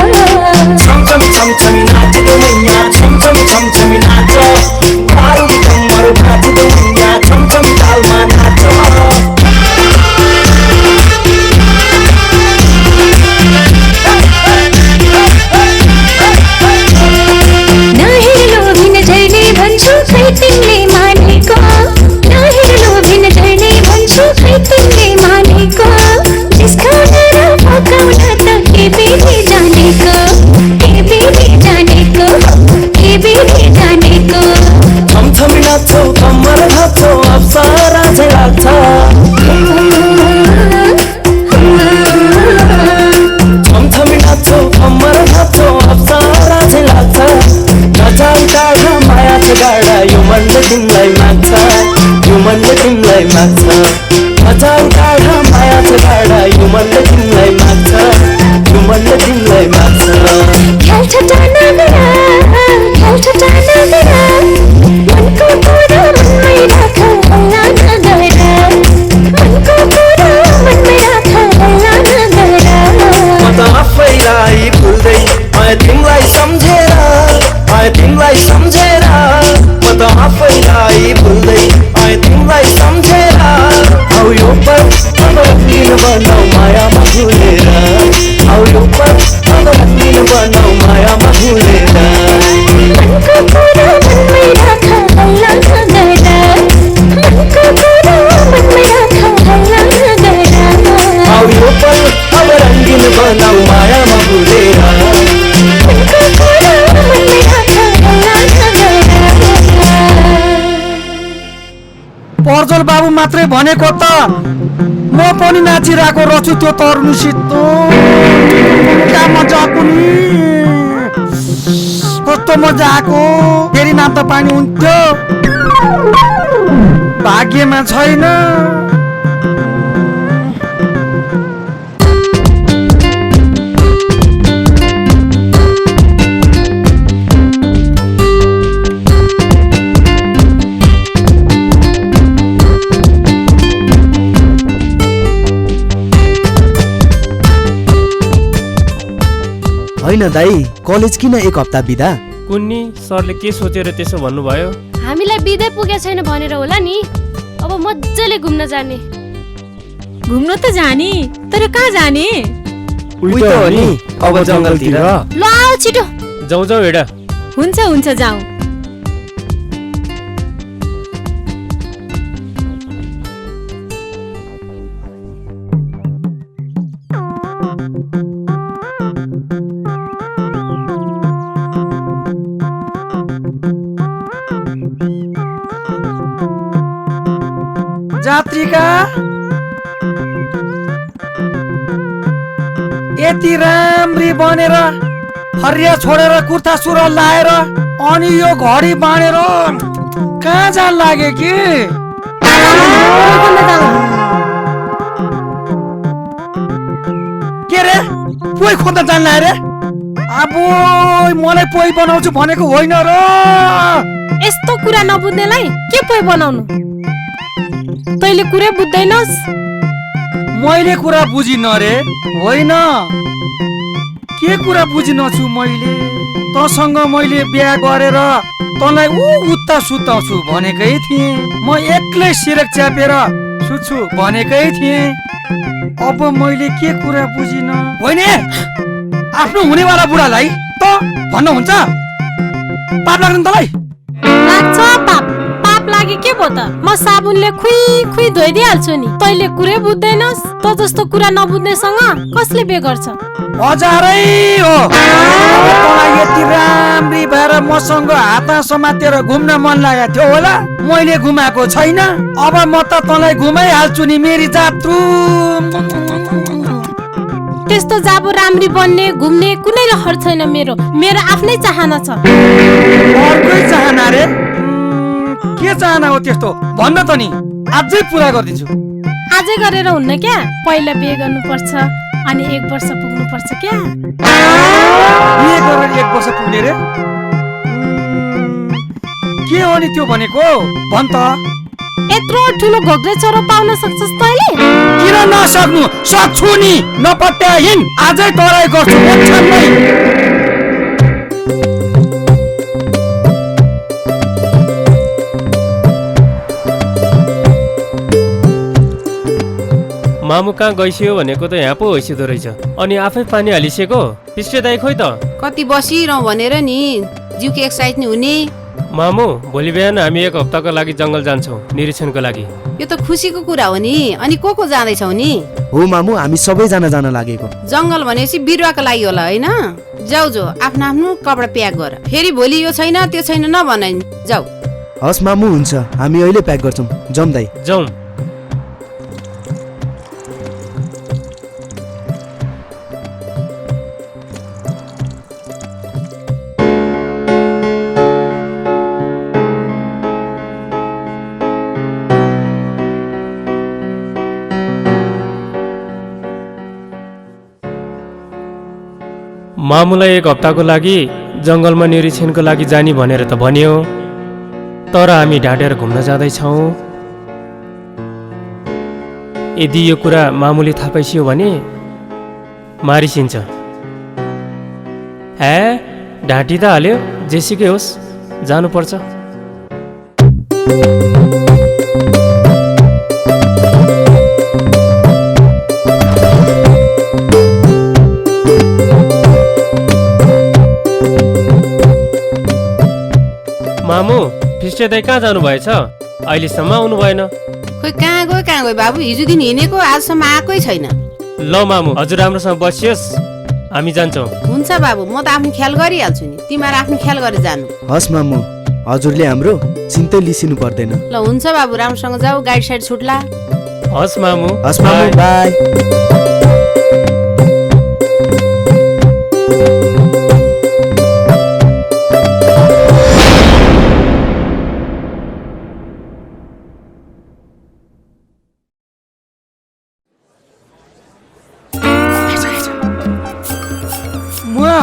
छमछम छमछमी नाचेको मैया छमछम छमछमी नाच मारुनी कम्मर नाचेको मैया छमछम तालमा नाच भन्छु खै तिमीले मानेको नहेर लोभिन झर्ने भन्छु खै तिमीले मानेको जिस्काउन र फकाउन त के बेली जानेको के बेली जानेको के बेली जानेको छमछमी नाच्छौ कम्मर नाच्छौ अप्सरा झै लाग्छ छमछमी नाच्छौ कम्मर नाच्छौ अप्सरा झै लाग्छ नजाऊ टाढा माया छ गाडा यो मनले तिमीलाई माग्छ यो मनले तिमीलाई माग्छ नजाऊ टाढा माया छ गाडा यो मनले तिमीलाई माग्छ यो मनले तिमीलाई माग्छ ख्याल ठट्टा नगरा ख्याल ठट्टा नगरा मनको कुरा मनमै राख हल्ला नगरा मनको कुरा मनमै राख हल्ला नगरा म त आफैलाई भुल्दै तिमीलाई सम्झेर तिमीलाई सम्झेर म त आफैलाई भुल्दै तिमीलाई सम्झेर आउ यो पल रङ्गीन बनाऊ मायामा भुलेर आउ यो पल रङ्गीन बनाऊ मायामा भुलेर मनको कुरा मनमै राख हल्ला नगरा मनको कुरा मनमै राख हल्ला नगरा आउ यो पल रङ्गीन बनाऊ मायामा भुलेर मनको कुरा मनमै राख हल्ला नगरा पर्जल बाबु मात्रै भनेको त म पनि नाचिरहेको रहेछु त्यो तरुणीसित क्या मजा आएको नि कस्तो मजा आएको फेरि नाम त पानी हुन्थ्यो भाग्यमा छैन होइन दाई कलेज किन एक हप्ता बिदा कुन्नी सरले के सोचेर त्यसो भन्नुभयो हामीलाई बिदै पुगेको छैन भनेर होला नि अब मजाले घुम्न जाने घुम्न त जाने तर कहाँ जाने उही त हो नि अब जङ्गलतिर ल आऊ छिटो जाउँ जाउँ हेडा हुन्छ हुन्छ जाऊ जात्रिका यति राम्री बनेर फरिया छोडेर कुर्ता सुरुवाल लाएर अनि यो घडी बाँडेर कहाँ जान लागे कि के रे पोइ खोज्न जान लाए रे अब मलाई पोइ बनाउँछु भनेको होइन र यस्तो कुरा नबुझ्नेलाई के पोइ बनाउनु तैले कुरा बुझ्दैनस् मैले कुरा बुझिन रे होइन के कुरा बुझिनछु मैले तसँग मैले बिहा गरेर तँलाई उता सुताउँछु भनेकै थिएँ म एक्लै सिरक च्यापेर सुत्छु भनेकै थिएँ अब मैले के कुरा बुझिन होइन आफ्नो हुनेवाला बुढालाई त भन्नुहुन्छ पाप लाग्दैन तँलाई लाग्छ पाप पाप लागे के भयो त म साबुनले खुइ खुइ धोइदिइहाल्छु नि तैले कुरै बुझ्दैनस् त जस्तो कुरा नबुझ्नेसँग कसले बे गर्छ हजारै हो तँलाई यति राम्री भएर मसँग हात समातेर घुम्न मन लागेको थियो होला मैले घुमाएको छैन अब म त तँलाई घुमाइहाल्छु नि मेरी जात्रु त्यस्तो जाबो राम्री बन्ने घुम्ने कुनै रहर छैन मेरो आफ्नै चाहना छ अर्कै चाहना रे के चाहना हो त्यस्तो भन्न त नि अझै पुरा गरिदिन्छु आजै गरेर हुन्न क्या पहिला बिहे गर्नुपर्छ अनि 1 वर्ष पुग्नुपर्छ क्या बिहे गरेर 1 वर्ष पुग्ने रे के हो नि त्यो भनेको भन त यत्रो ठुलो घोक्रे चरो पाउन सक्छस् तैले किन नसक्नु सक्छु नि नपट्याहिन आजै तराई गर्छु ओछ्यानमै मामु कहाँ गइसियो भनेको त यहाँ पो होइसिदो रहेछ अनि आफै पानी हालिसेको पिस्टे दाइ खोइ त कति बसिरहँ भनेर नि जिउको एक्सर्साइज नि हुने मामु भोलि बिहान हामी 1 हप्ताको लागि जङ्गल जान्छौँ निरीक्षणको लागि यो त खुसीको कुरा हो नि अनि को जाँदैछौ नि हो मामु हामी सबैजना जान लागेको जङ्गल भनेपछि बिरुवाको लागि होला होइन जाऊ जो आफ्नो आफ्नो कपडा प्याक गर फेरि भोलि यो छैन त्यो छैन नभन जाऊ हस् मामु हुन्छ हामी अहिले प्याक गर्छौँ जम दाइ जाउँ मामुलाई 1 हप्ताको लागि जङ्गलमा निरीक्षणको लागि जाने भनेर त भनियो तर हामी ढाँटेर घुम्न जाँदैछौँ यदि यो कुरा मामुले थाहा पाइसियो भने मारिसिन्छ हे ढाँटी त हाल्यो जेसुकै होस् जानुपर्छ मामु फिस्टे दाइ कहाँ जानु भएछ अहिलेसम्म आउनु भएन खोइ कहाँ गयो बाबु हिजो दिन हिँडेको आजसम्म आएकै छैन ल मामु हजुर राम्रोसँग बसियोस् हामी जान्छौँ हुन्छ बाबु म त आफ्नो ख्याल गरिहाल्छु नि तिमीहरू आफ्नो ख्याल गरेर जानु हस् मामु हजुरले हाम्रो चिन्तै लिसिनु पर्दैन ल हुन्छ बाबु राम्रोसँग जाऊ गाडी साइड छुट्ला हस् मामु बाई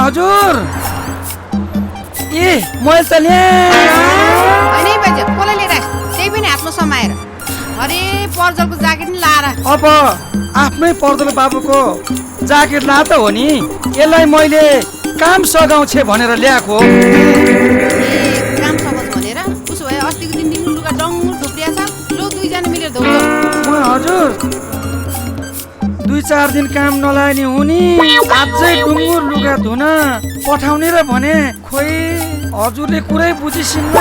हजुर ए मैले त होइन बाजे कसलाई लिएर त्यही पनि हातमा समाएर अरे पर्जलको ज्याकेट नि लाएर अब आफ्नै पर्जल बाबुको ज्याकेट ला त हो नि यसलाई मैले काम सघाउँछे भनेर ल्याएको काम सघाउँछ भनेर उसो भए अस्तिको दिन तिम्रो लुगा डङ्गु ढुक्रिया छ लो 2 जना मिलेर धौँ हजुर 2-4 दिन काम नलाने हुने अझै डुङ्गुर लुगा धुन पठाउने र भने खोइ हजुरले कुरै बुझिसिन्न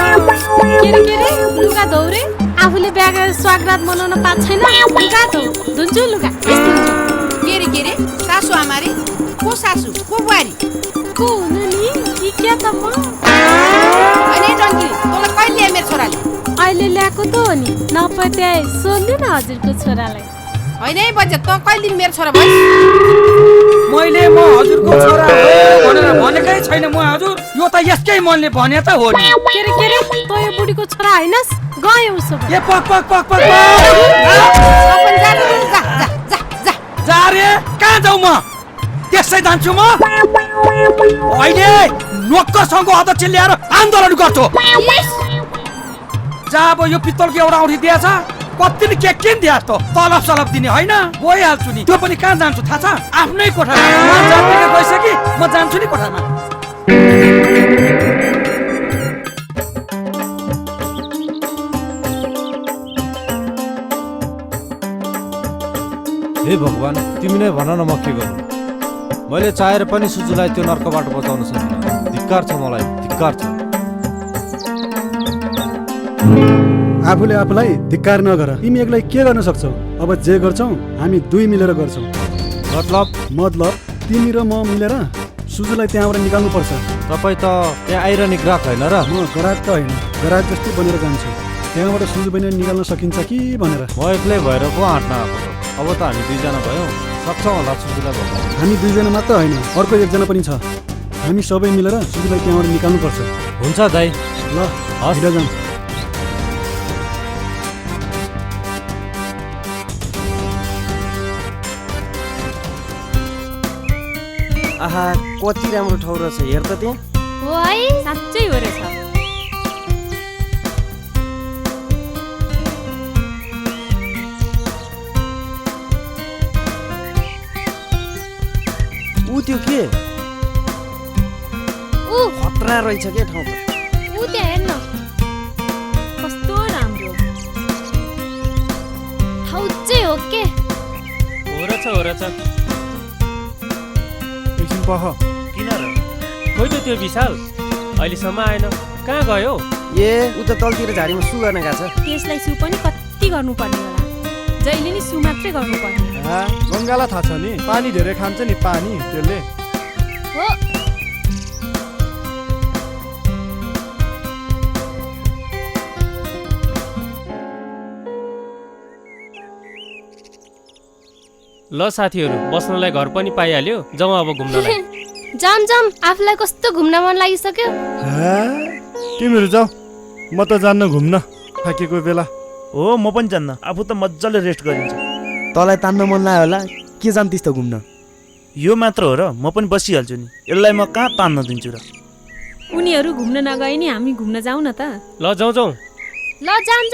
के रे लुगा धौरे आफूले बिहा गरेर स्वागत मनाउन पाएको छैन लुगा धुन्छु लुगा के रे सासु आमारी को सासु को बुहारी को हुनु नि कि के त म हैन डङ्गी तँलाई कहिले ल्याए मेरो छोराले अहिले ल्याएको त हो नि नपत्याए सोध्नु न हजुरको छोरालाई होइन है बच्चा त कहिले मेरो छोरा भइस मैले म हजुरको छोरा हो भनेर भनेकै छैन म हजुर यो त यसकै मनले भने त हो नि के रे त यो बुढीको छोरा हैनस् गए उसो ए पक अपन जा जा रे कहाँ जाऊ म त्यसै जान्छु म अहिले नोक्करसँगको अध्यक्ष ल्याएर आन्दोलन गर्छु जा अब यो पित्तलको एउटा औँठी दिएछ कति नि के दिया त तलब सलब दिने होइन गइहाल्छु नि त्यो पनि कहाँ जान्छु थाहा छ आफ्नै कोठामा म जान्दिनँ गइसकि म जान्छु नि कोठामा हे भगवान तिमी नै भन न म के गर्नु मैले चाहेर पनि सुजुलाई त्यो नर्कबाट बचाउन सकिनँ धिक्कार छ मलाई धिक्कार छ आफूले आफूलाई धिक्कार नगर तिमी एक्लै के गर्न सक्छौ अब जे गर्छौ हामी 2 मिलेर गर्छौ मतलब तिमी र म मिलेर सुजुलाई त्यहाँबाट निकाल्नु पर्छ तपाईँ त त्यहाँ आइरहने ग्राहक होइन र म ग्राहक त होइन ग्राहक जस्तै बनेर जान्छु त्यहाँबाट सुजु पनि निकाल्न सकिन्छ कि भनेर म एक्लै भएर पो हाँट्न आएको अब त हामी 2 जना भयौँ सक्छौँ होला सुजुलाई बचाउन हामी 2 जना मात्र होइन अर्को 1 जना पनि छ हामी सबै मिलेर सुजुलाई त्यहाँबाट निकाल्नु पर्छ हुन्छ दाइ ल हस् जाउँ आहा कति राम्रो ठाउँ रहेछ हेर त त्यहाँ। हो है साँच्चै हो रहेछ। ऊ त्यो के ऊ खतरा रहेछ के ठाउँ त। ऊ त्यहाँ हेर्न कस्तो राम्रो ठाउँ चाहिँ हो के। हो रहेछ एकछिन पख। किन र खोइ त त्यो विशाल अहिलेसम्म आएन, कहाँ गयो? ए ऊ त तलतिर झाडीमा सु गर्न गएको छ। त्यसलाई सु पनि कति गर्नुपर्ने होला, जहिले नि सु मात्रै गर्नुपर्ने। गङ्गालाई थाहा छ नि, पानी धेरै खान्छ नि पानी त्यसले। हो ल साथीहरू बस्नलाई घर पनि पाइहाल्यो, जाउँ अब घुम्नलाई। जाम आफूलाई कस्तो घुम्न मन लागिसक्यो। तिमीहरू जाऊ, म त जान्न घुम्न थाकेको बेला। हो म पनि जान्न, आफू त मजाले रेस्ट गरिन्छ। तँलाई तान्न मन लाग्यो होला, के जान्थिस् त घुम्न? यो मात्र हो र, म पनि बसिहाल्छु नि, यसलाई म कहाँ तान्न दिन्छु र। उनीहरू घुम्न नगए नि हामी घुम्न जाउँ न त। ल जाउँ ल जाम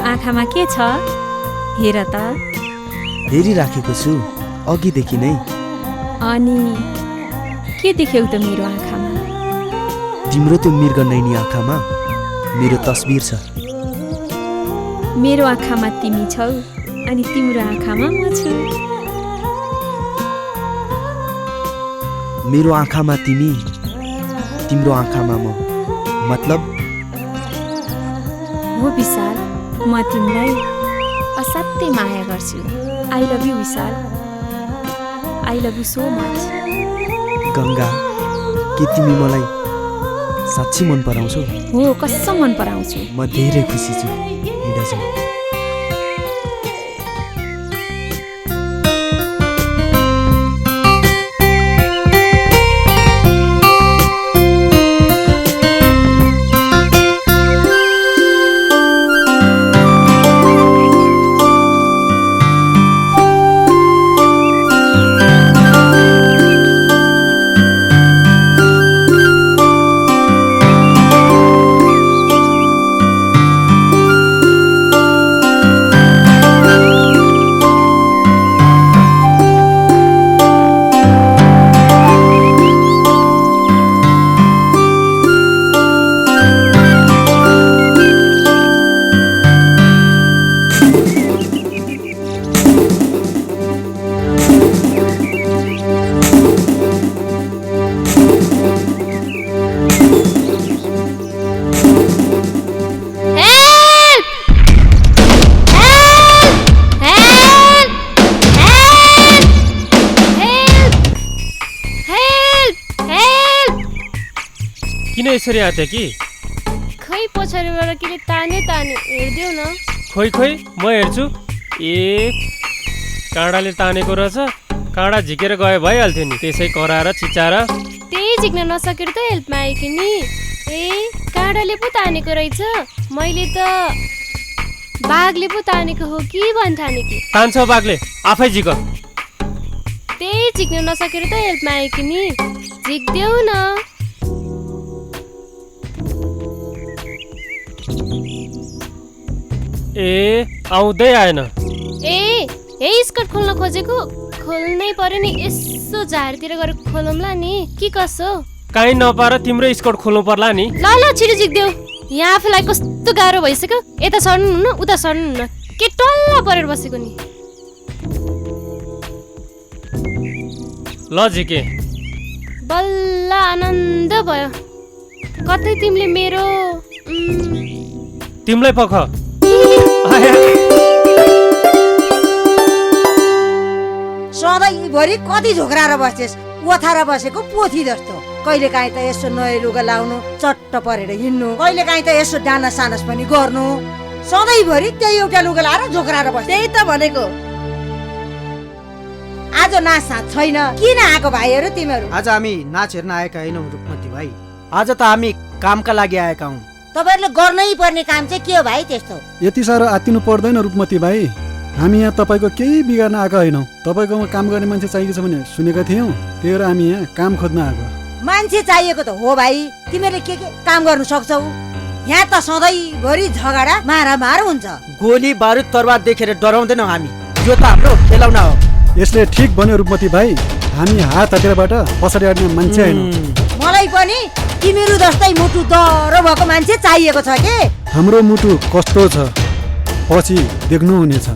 आँखामा के छ हेर त। हेरिराखेको छु अघिदेखि नै। अनि के देख्यौ त मेरो आँखामा? तिम्रो त्यो मृग नैनी आँखामा मेरो तस्बिर छ। मेरो आँखामा तिमी छौ अनि तिम्रो आँखामा म छु। मेरो आँखामा तिमी, तिम्रो आँखामा म, मतलब? हो विशाल, म तिमीलाई असाध्यै माया गर्छु। I love you Vishal, I love you so much. Ganga, के तिमी मलाई साँच्चै मन पराउँछौ? हो कसम मन पराउँछु। म धेरै खुसी छु। हिँड जाऊ। किन यसरी आते कि? खै पछाडिबाट किन ताने हेर्देऊ न। खोइ म हेर्छु। ए काँडाले तानेको रहेछ, काँडा झिकेर गए भइहाल्थ्यो नि, त्यसै कराएर चिचाएर। त्यही झिक्न नसकेर त हेल्पमा आएकी नि। ए काँडाले पो तानेको रहेछ, मैले त बाघले पो तानेको हो कि भन्ठाने कि। तान्छ बाघले, आफै झिक। त्यही झिक्न नसकेर त हेल्पमा आएकी नि, झिक्देऊ न। ए आउँदै आएन। ए स्कर्ट खोल्न खोजेको, खोल्नै पर्यो नि। यसो झारतिर गएर खोलौँला नि कि कसो? काहीँ नपाएर तिम्रो स्कर्ट खोल्नु पर्ला नि। ल छिटो झिक्देऊ, यहाँ आफूलाई कस्तो गाह्रो भइसक्यो। यता सर्नु न उता सर्नु न, के टल्ल परेर बसेको नि। ल झिके। बल्ल आनन्द भयो। कतै तिमीले मेरो तिमीलाई पख सधैँभरि कति झोक्राएर बस्छेस् ओथाएर बसेको पोथी जस्तो कहिले काहीँ त यसो नयाँ लुगा लाउनु चट्ट परेर हिँड्नु कहिले काहीँ त यसो डाना सानस पनि गर्नु सधैँभरि त्यही एउटा लुगा लाएर झोक्राएर बस्छ त्यही त भनेको आज नाच छैन किन आएको भाइहरू तिमीहरू आज हामी नाच हेर्न आएका होइनौँ रुपमती भाइ आज त हामी कामका लागि आएका हौँ तपाईँहरूले गर्नै पर्ने काम चाहिँ के हो भाइ त्यस्तो यति साह्रो आत्तिनु पर्दैन रुपमती भाइ हामी यहाँ तपाईँको केही बिगार्न आएका होइनौँ तपाईँकोमा काम गर्ने मान्छे चाहिएको छ भने सुनेका थियौँ त्यही भएर हामी यहाँ काम खोज्न आएको मान्छे चाहिएको त हो भाइ तिमीहरूले के काम गर्नु सक्छौ यहाँ त सधैँभरि झगडा मारामार हुन्छ गोली बारुद तरवार देखेर डराउँदैनौँ हामी यो त हाम्रो खेलाउना हो यसले ठिक भन्यो रुपमती भाइ हामी हात हतियारबाट पछाडि हट्ने मान्छे होइनौँ मलाई पनि तिमीहरू जस्तै मुटु डह्रो भएको मान्छे चाहिएको छ के हाम्रो मुटु कस्तो छ पछि देख्नुहुनेछ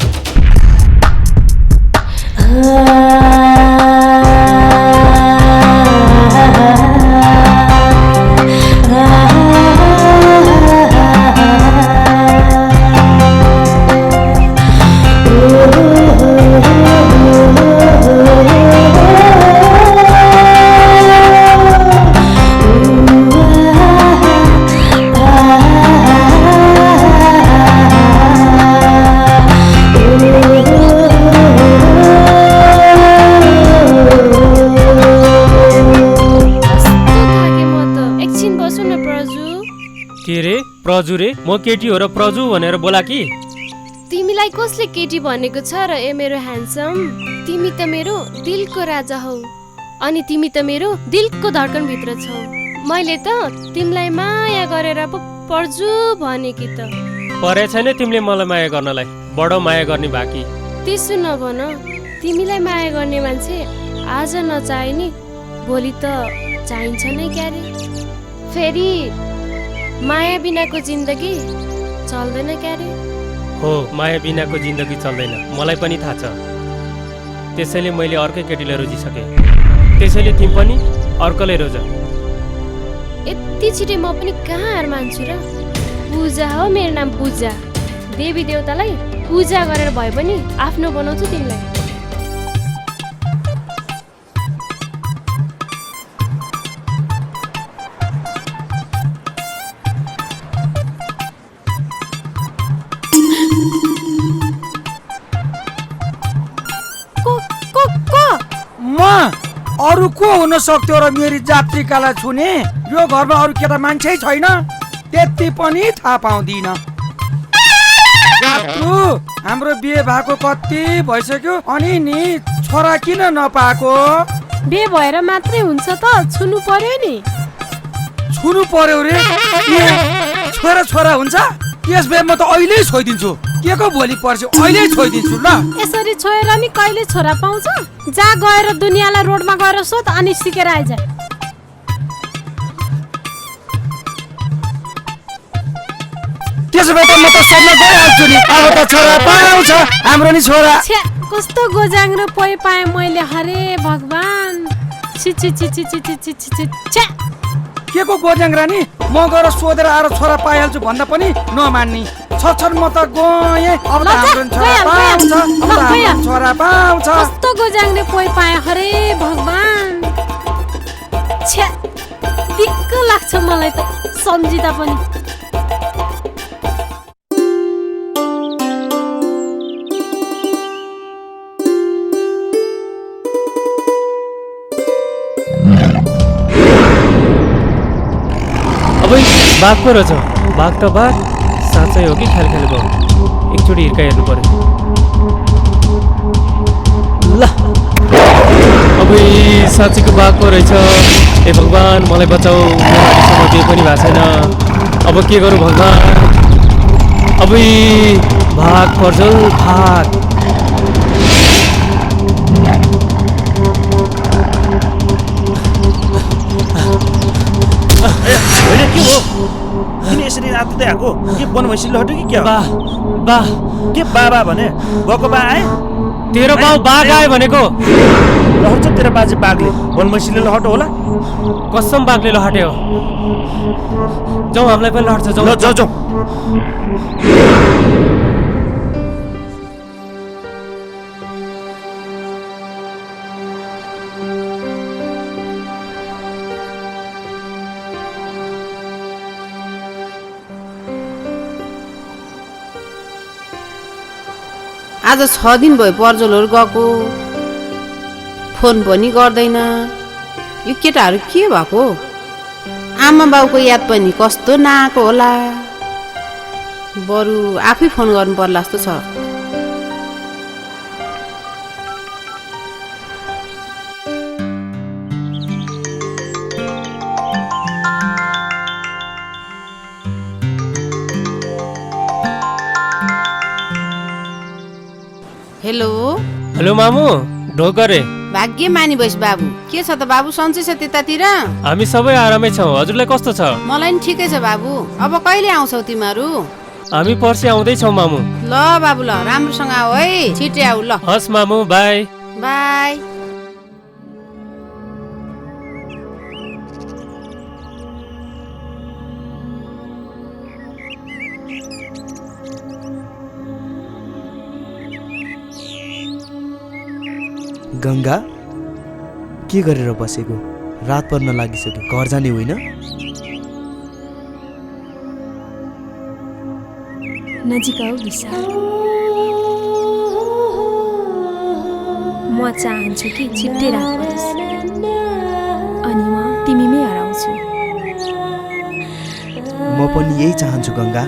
प्रजु रे म केटी हो र प्रजु भनेर बोला कि तिमीलाई कसले केटी भनेको छ र ए मेरो ह्यान्डसम तिमी त मेरो दिलको राजा हौ अनि तिमी त मेरो दिलको धड्कन भित्र छौ मैले त तिमीलाई माया गरेर पर्जु भने कि त परे छैन तिमीले मलाई माया गर्नलाई बडो माया गर्ने बाकी त्यसो नभन तिमीलाई माया गर्ने मान्छे आज नचाहे नि भोलि त चाहिन्छ नै क्यारे फेरि माया बिनाको जिन्दगी चल्दैन क्यारे हो माया बिनाको जिन्दगी चल्दैन मलाई पनि थाहा छ त्यसैले मैले अर्कै केटीलाई रोजिसके त्यसैले तिमी पनि अर्कोलाई रोज यति छिटै म पनि कहाँ हार मान्छु र पूजा हो मेरो नाम पूजा देवी देवतालाई पूजा गरेर भए पनि आफ्नो बनाउँछु तिमीलाई अरू को हुन सक्थ्यो र मेरी जात्रिकालाई छुने यो घरमा अरू केटा मान्छे छैन त्यति पनि थाहा पाउँदिन हाम्रो बिहे भएको कति भइसक्यो अनि नि छोरा किन नपाएको बिहे भएर मात्रै हुन्छ त छुनु पर्यो नि छुनु पर्यो रे छोरा छोरा हुन्छ यस बे म त अहिले छोइदिन्छु के को भोलि पर्छ अहिले छोइदिन्छु ल यसरी छोएर नि कहिले छोरा पाउँछ जा गएर दुनियाँलाई रोडमा गएर सोध अनि सिकेर आइज त्यसो भए त म त सबमा गइहाल्छु नि अब त छोरा पाउँछ हाम्रो नि छोरा कस्तो गोजाङ र पोइ पाएँ मैले हरे भगवान छि छि छि छि छि छि छि छि के को गोजाङ रानी म गएर सोधेर आएर छोरा पाइहाल्छु भन्दा पनि नमान्नी छछन म त गएँ अब त हाम्रो छोरा पाउँछ कस्तो गोजाङले पोइ पाएँ हरे भगवान छ्या दिक्क लाग्छ मलाई त सम्झिँदा पनि बाघ पो रहेछ बाघ त बाघ साँच्चै हो कि खाली खाली भयो एकचोटि हिर्का हेर्नु पर्यो ल अब साँच्चीको बाघ पो रहेछ ए भगवान् मलाई बचाऊ मेरोसम्म केही पनि भएको छैन अब के गरौँ भगवान् अब भाग पर्छ भाग के हो किन यसरी आत्तै आएको के बन भइसिल्लो हट्यो कि के बा बा के बाबा भने गएको बा आए तेरो बाउ बाघ आयो भनेको रहन्छ तेरो बाजे बाघले वनमैसीले लहट होला कसम बाघले लहट्यो जाउँ हामीलाई पनि लहट्छ जाउँ ल जाउँ आज 6 दिन भयो पर्जलहरू गएको फोन पनि गर्दैन यो केटाहरू के भएको आमा बाउको याद पनि कस्तो नआएको होला बरु आफै फोन गर्नु पर्ला जस्तो छ हेलो हेलो मामु ढोकरे भाग्य मानी बस बाबु के छ त बाबु सन्चै छ त्यतातिर हामी सबै आरामै छौँ हजुरलाई कस्तो छ मलाई नि ठिकै छ बाबु अब कहिले आउँछौ तिमीहरू हामी पर्सि आउँदैछौँ मामु ल बाबु ल राम्रोसँग आऊ है छिटै आऊ ल हस् मामु बाई बाई गङ्गा के गरेर बसेको रात पर्न लागिसक्यो घर जाने होइन नजिक आऊ विशाल म चाहन्छु कि छिट्टै रात परोस् अनि म तिमीमै हराउँछु म पनि यही चाहन्छु गङ्गा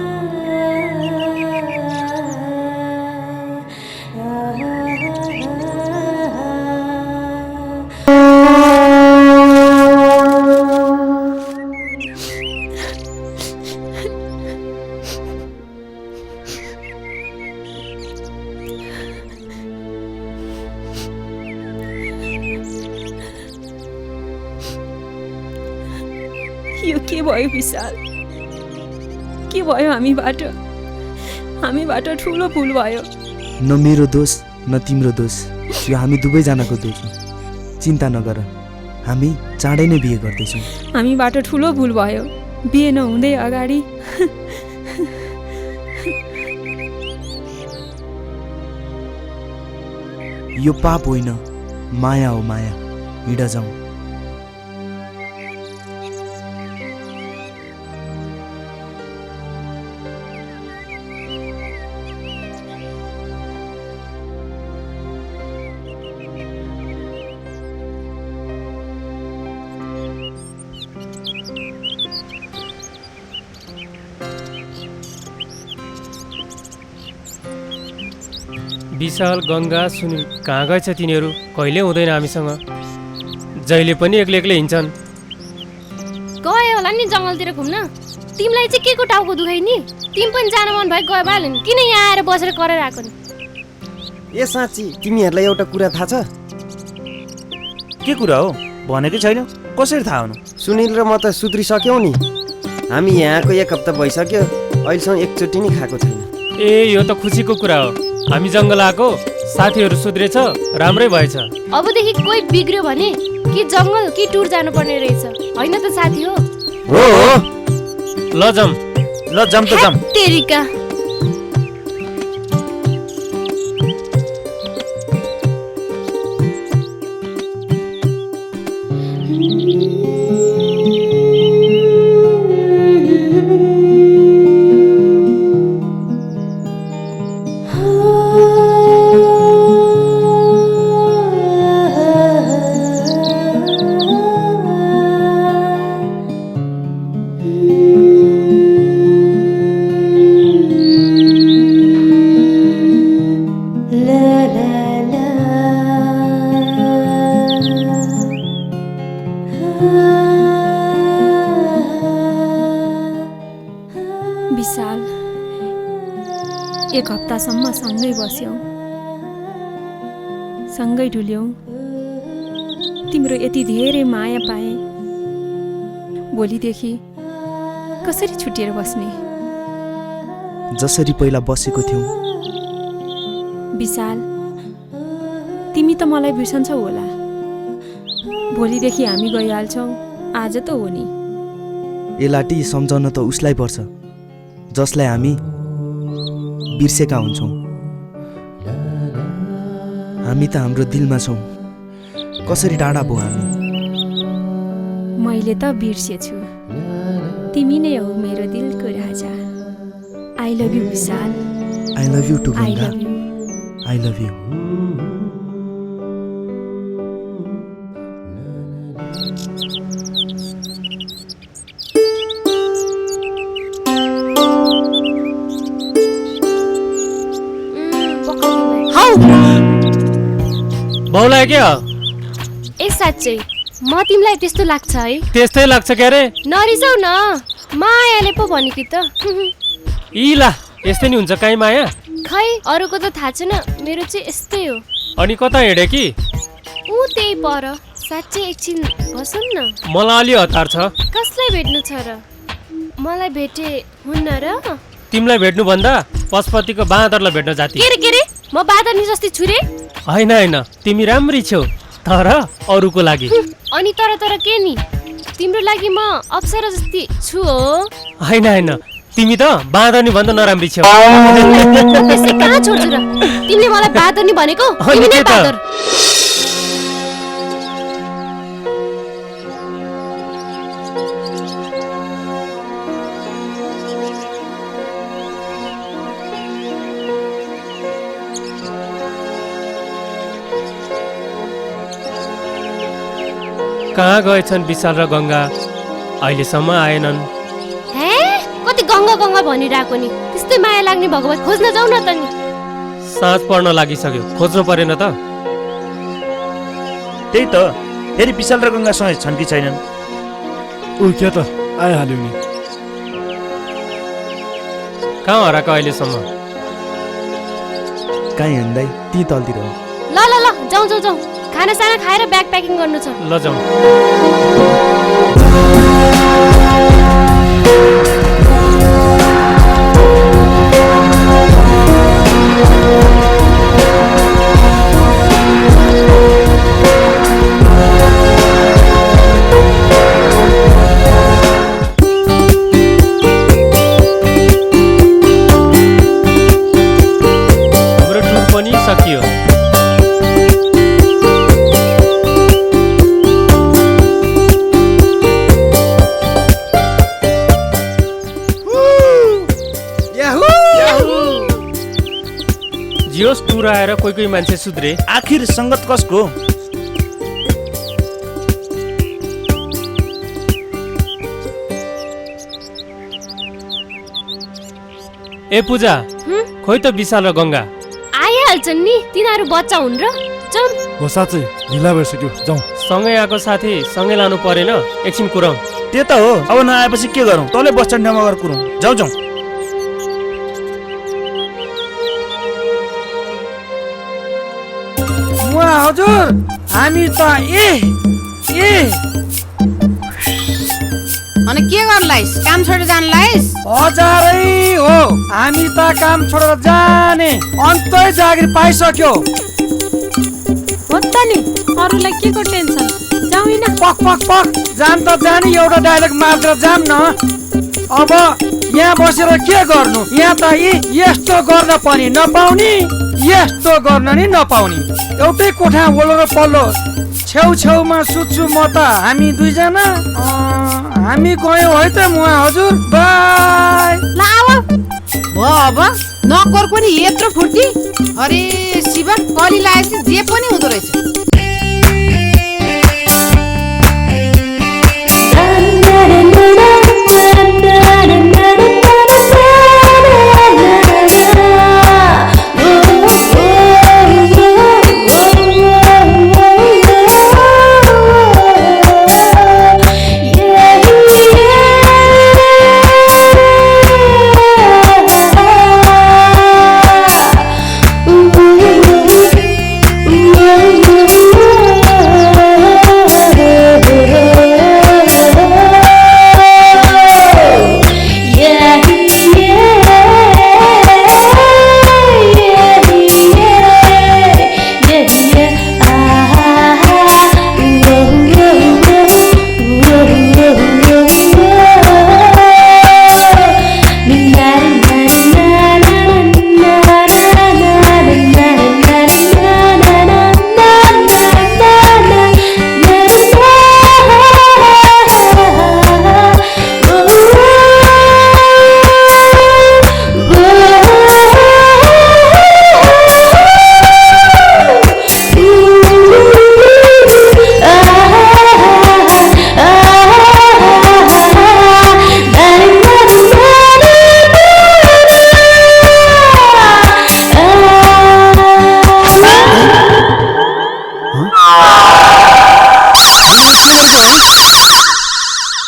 यो के भयो विशाल के भयो हामीबाट ठुलो भुल भयो न मेरो दोष न तिम्रो दोष यो हामी दुवैजनाको दोष हो चिन्ता नगर हामी चाँडै नै बिहे गर्दैछौँ हामीबाट ठुलो भुल भयो बिहे नहुँदै अगाडि यो पाप होइन माया हो माया हिँड जाउँ विशाल गङ्गा सुनिल कहाँ गएछ तिनीहरू कहिले हुँदैन हामीसँग जहिले पनि एक्लै एक्लै हिँड्छन् गयो होला नि जङ्गलतिर घुम्न तिमीलाई चाहिँ के को टाउको दुखाइ नि तिमी पनि जान मन भयो गयो बाल किन यहाँ आएर बसेर गरेर आएको नि ए साँच्ची तिमीहरूलाई एउटा कुरा थाहा छ के कुरा हो भनेकै छैन कसरी थाहा हुनु सुनिल र म त सुध्रिसक्यौँ नि हामी यहाँको 1 हप्ता भइसक्यो अहिलेसम्म एकचोटि नि खाएको छैन ए यो त खुसीको कुरा हो हामी जङ्गल आएको साथीहरू सुध्रेछ राम्रै भएछ अबदेखि कोही बिग्रियो भने कि जङ्गल कि टुर जानुपर्ने रहेछ होइन त साथी हो ल जाम त जाम तेरिका विशाल 1 हप्तासम्म सँगै बस्यौँ सँगै डुल्यौँ तिम्रो यति धेरै माया पाएँ भोलिदेखि कसरी छुटिएर बस्ने जसरी पहिला बसेको थियौँ विशाल तिमी त मलाई बिर्सन्छौ होला। भोलिदेखि हामी गइहाल्छौँ, आज त हो नि। ए लाटी, सम्झाउन त उसलाई पर्छ जसलाई हामी बिर्सेका हुन्छौँ। हामी त हाम्रो दिलमा छौँ, कसरी टाढा भयो हामी। मैले त बिर्सेछु, तिमी नै हो मेरो दिलको राजा। I love you Vishal. I love you too I Ganga. Love you. I love you. बाउलाई के हो? ए साँच्चै म तिमीलाई त्यस्तो लाग्छ है? त्यस्तै लाग्छ के अरे? नरिसाउ न, मायाले पो भनेकी त। इला यस्तै नि हुन्छ काहीँ माया? खै अरूको त थाहा छैन, मेरो चाहिँ यस्तै हो। अनि कता हिँडे कि? ऊ त्यही पर। साँच्चै एकछिन बसौँ न। मलाई अलि हतार छ। कसलाई भेट्नु छ र? मलाई भेटे हुन्न र? तिमीलाई भेट्नु भन्दा पशुपतिको बाँदरलाई भेट्न जाति। के रे म बाँदरनी जस्तै छु रे? होइन होइन, तिमी राम्री छौ, तर अरूको लागि। अनि तर के नि, तिम्रो लागि म अप्सरा जस्तै छु हो? होइन होइन, तिमी त बाँदरनी भन्दा नराम्री छौ। त्यसै कहाँ छोड्छु र? तिमीले मलाई बाँदरनी भनेको? तिमी नै बाँदर। कहाँ गएछन् विशाल र गङ्गा? अहिलेसम्म आएनन्। हे कति गङ्गा भनिरहेको नि। त्यस्तै माया लाग्ने भगवत खोज्न जाऊ न त नि। साँझ पर्न लागिसक्यो, खोज्नु परेन त? त्यही त, फेरि विशाल र गङ्गासँग छन् कि छैनन्? ऊ के त आइहाल्यो नि। कहाँ हराएको अहिलेसम्म? कहीँ हिँड्दै ती तलतिर हो। ल जाउँ। खानासाना खाएर ब्याग प्याकिङ गर्नु छ। ल जाउँ। हाम्रो टुर पनि सकियो। जियोस् टुर आएर कोही मान्छे सुध्रे। आखिर सङ्गत कसको? ए पूजा, खोइ त विशाल र गङ्गा आइहाल्छन् नि, तिनीहरू बच्चा हुन् र। जाउँ। हो साँच्चै ढिला भइसक्यो, जाउँ। सँगै आएको साथी सँगै लानु परेन? एकछिन कुराउँ। त्यो त हो, अब नआएपछि के गरौँ? तँले बस स्ट्यान्डमा गएर कुरौँ। जाउँ। हजुर, हामी त अनि के गर्लाइस? काम छोडेर जानलाइस? हजारै हो, हामी त काम छोडेर जाने अन्तै जागिर पाइसक्यो। हो त नि, अरूलाई के को टेन्सन? जाउँ न। पक जान त जाने, एउटा डायलग मारेर जाम न। अब यहाँ बसेर के गर्नु? यहाँ त यस्तो गर्न पनि नपाउने, यस्तो गर्न नि नपाउने। एउटै कोठा वल्लो र पल्लो छेउमा सुत्छु म त। हामी दुईजना हामी गयौँ है त मुवा हजुर। बाई। ल आऊ अब नकर पनि यत्रो फुर्ती। अरे शिवन, कली लागेपछि जे पनि हुँदो रहेछ।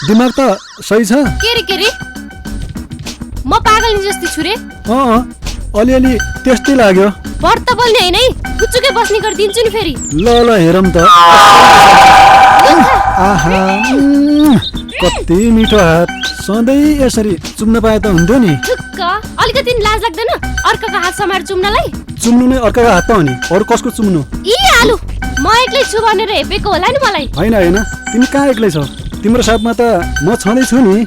दिमाग त सही छ। के रे म पागल नि जस्तै छु रे। अलिअलि त्यस्तै लाग्यो। व्रत बोल्ने हैन है, पुच्चुकै बस्ने गरिदिन्छु नि फेरि। ल हेरौँ त। आहा कति मिठो हात, सधैँ यसरी चुम्न पाए त हुन्थ्यो नि। ठुक्क अलिकति लाज लाग्दैन अर्काको हात समाएर चुम्नलाई? चुम्नु नै अर्काको हात त हो नि, अरू कसको चुम्नु? इ आलु म एक्लै छु भनेर हेपेको होला नि मलाई। हैन तिमी कहाँ एक्लै छौ, तिम्रो साथमा त म छँदै छु नि।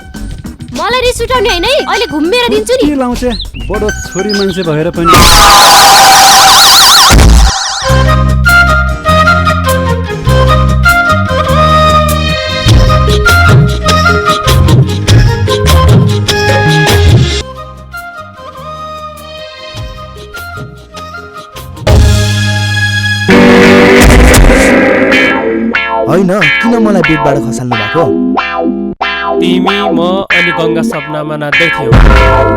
मलाई रिस उठाउने हैन है, अहिले घुमेर दिन्छु नि। के लाउँछे बडो छोरी मान्छे भएर पनि। होइन किन मलाई बेडबाट खसाल्नु भएको? तिमी म अनि गङ्गा सपनामा नाच्दै थियौ।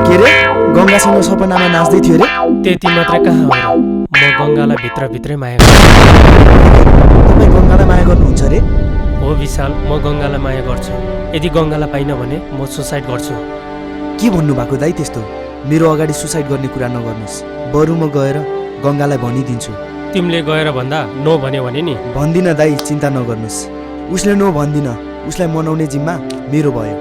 के रे गङ्गासँग सपनामा नाच्दै थियो रे? त्यति मात्रै कहाँ हो र, म गङ्गालाई भित्रभित्रै माया गर्छु। तपाईँ गङ्गालाई माया गर्नुहुन्छ रे? हो विशाल, म गङ्गालाई माया गर्छु। यदि गङ्गालाई पाइन भने म सुसाइड गर्छु। के भन्नुभएको दाइ त्यस्तो? मेरो अगाडि सुसाइड गर्ने कुरा नगर्नुहोस्, बरु म गएर गङ्गालाई भनिदिन्छु। तिमीले गएर भन्दा नो भन्यो भने नि? भन्दिनँ दाइ, चिन्ता नगर्नुहोस्। उसले नो भन्दिनँ, उसलाई मनाउने जिम्मा मेरो भयो।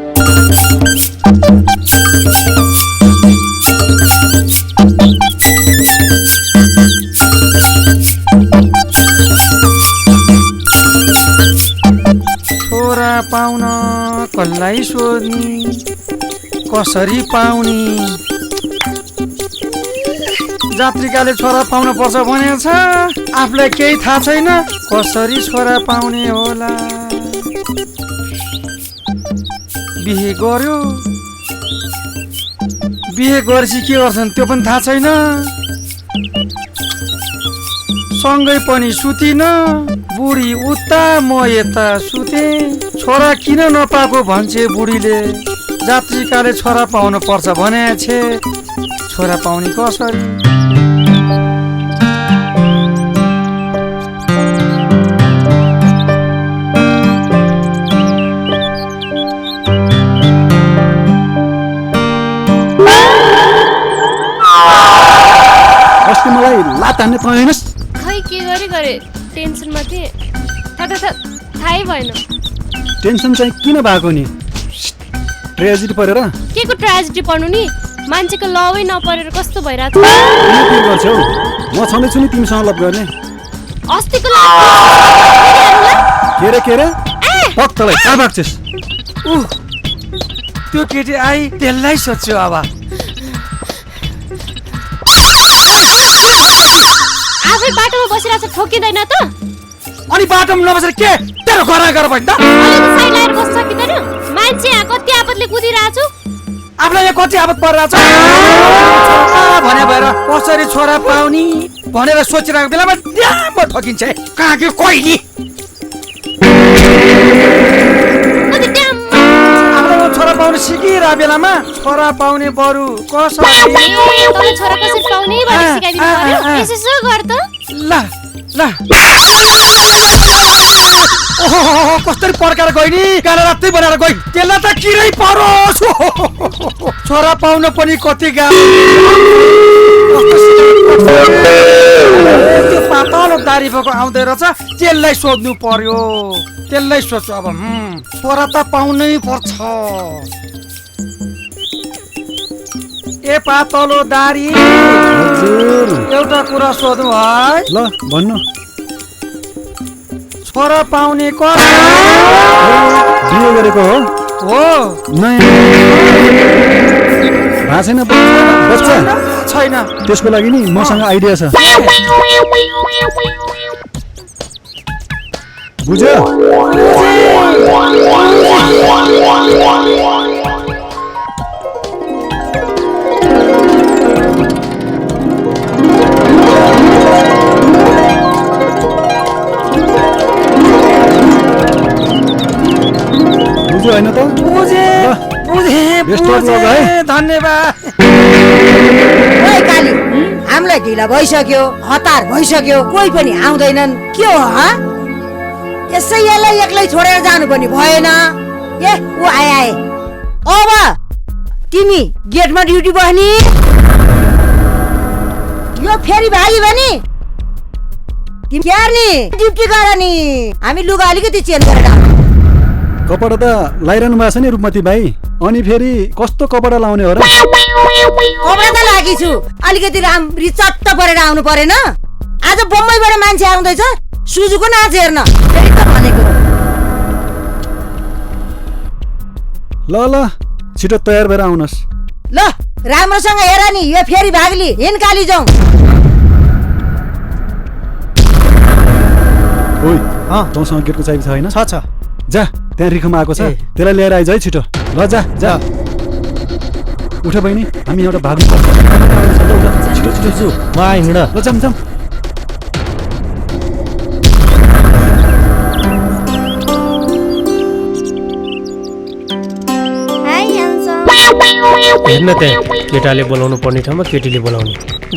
छोरा पाउन कसलाई सोध्ने, कसरी पाउने? जात्रिकाले छोरा पाउन पर्छ भनेको छ, आफूलाई केही थाहा छैन कसरी छोरा पाउने होला। बिहे गर्यो, बिहे गरेपछि के गर्छन् त्यो पनि थाहा छैन। सँगै पनि सुतिन, बुढी उता म यता सुते। छोरा किन नपाएको भन्छे बुढीले, जात्रिकाले छोरा पाउनु पर्छ भने छे, छोरा पाउने कसरी? अस्ति मलाई लात हान्ने पाएनस्? खै के गरे टेन्सनमा थिएँ, थाहै भएन। टेन्सन चाहिँ किन भएको नि? ट्रेजेडी परेर? के को ट्रेजेडी पर्नु नि, मान्छेको लभै नपरेर कस्तो भइरहेछ। के गर्छौ? म छँदैछु नि तिमीसँग लभ गर्ने। अस्तिको के रे पक्तलाई कहाँ भाग्छस्? त्यो केटी आई त्यसलाई सोध्छु अब। आफै बाटोमा बसिरहेछ, ठोकिँदैन त? अनि बाटोमा नबसेर के तेरो घर गर भन्छ? साइड लाएर बस्छ सकिँदैन? मान्छे यहाँ कति आपतले कुदिरहेछु, आफूलाई यहाँ कति आपत परिरहेछ भने भएर कसरी छोरा पाउने भनेर सोचिरहेको बेलामा ड्याम्म ठोकिन्छ। कहाँ के कोइली आफूलाई छोरा पाउने सिकिरहेको बेलामा छोरा पाउने बरु कसरी? तँलाई छोरा कसरी पाउने भनेर सिकाइदिनु पर्यो। यसो गर त। ल ओहो कस्तरी पर्काएर गइ नि, कालो रातै बनाएर गइ, त्यसलाई त किरै परोस्। छोरा पाउन पनि कति गाह्रो। त्यो पातलो दारी भएको आउँदै रहेछ, त्यसलाई सोध्नु पर्यो, त्यसलाई सोध्छु अब। छोरा त पाउनै पर्छ। ए पातलो दारी, एउटा कुरा सोधौँ है? ल भन्नु। छोरा पाउने कस बिहे गरेको हो? भएको छैन बच्चा? छैन। त्यसको लागि नि मसँग आइडिया छ, बुझ्यो? बुझ्यो होइन त? बुझे धन्यवाद। काली हामीलाई ढिला भइसक्यो, हतार भइसक्यो, कोही पनि आउँदैनन्। के हो यसै यसलाई एक्लै छोडेर जानु पनि भएन। ए ऊ आए अब तिमी गेटमा ड्युटी बस्ने यो फेरि भागी भने तिमी क्यार्ने ड्युटी गर नि हामी लुगा अलिकति चेन्ज गरेर कपडा त लाइरहनु भएको छ नि रूपमती भाइ अनि फेरि कस्तो कपडा लाउने हो र कपडा त लागि छु अलिकति राम्री चट्ट परेर आउनु परेन आज बम्बईबाट मान्छे आउँदैछ सुजुको नाच हेर्न फेरि त भनेको ल ल छिटो तयार भएर आउनुहोस् ल राम्रोसँग हेर नि यो फेरि भागली हिनकाली जाउँ ओइ तँसँग गेटको चाबी छ होइन छ जा त्यहाँ रिखमा आएको छ त्यसलाई लिएर आइज है छिटो ल जा जा उठ बहिनी हामी एउटा भाग्नु पर्छ छिटो छिटो जु म आइ हिँड ल जाम जाम हेर्न त्यहाँ केटाले बोलाउनु पर्ने ठाउँमा केटीले बोलाउने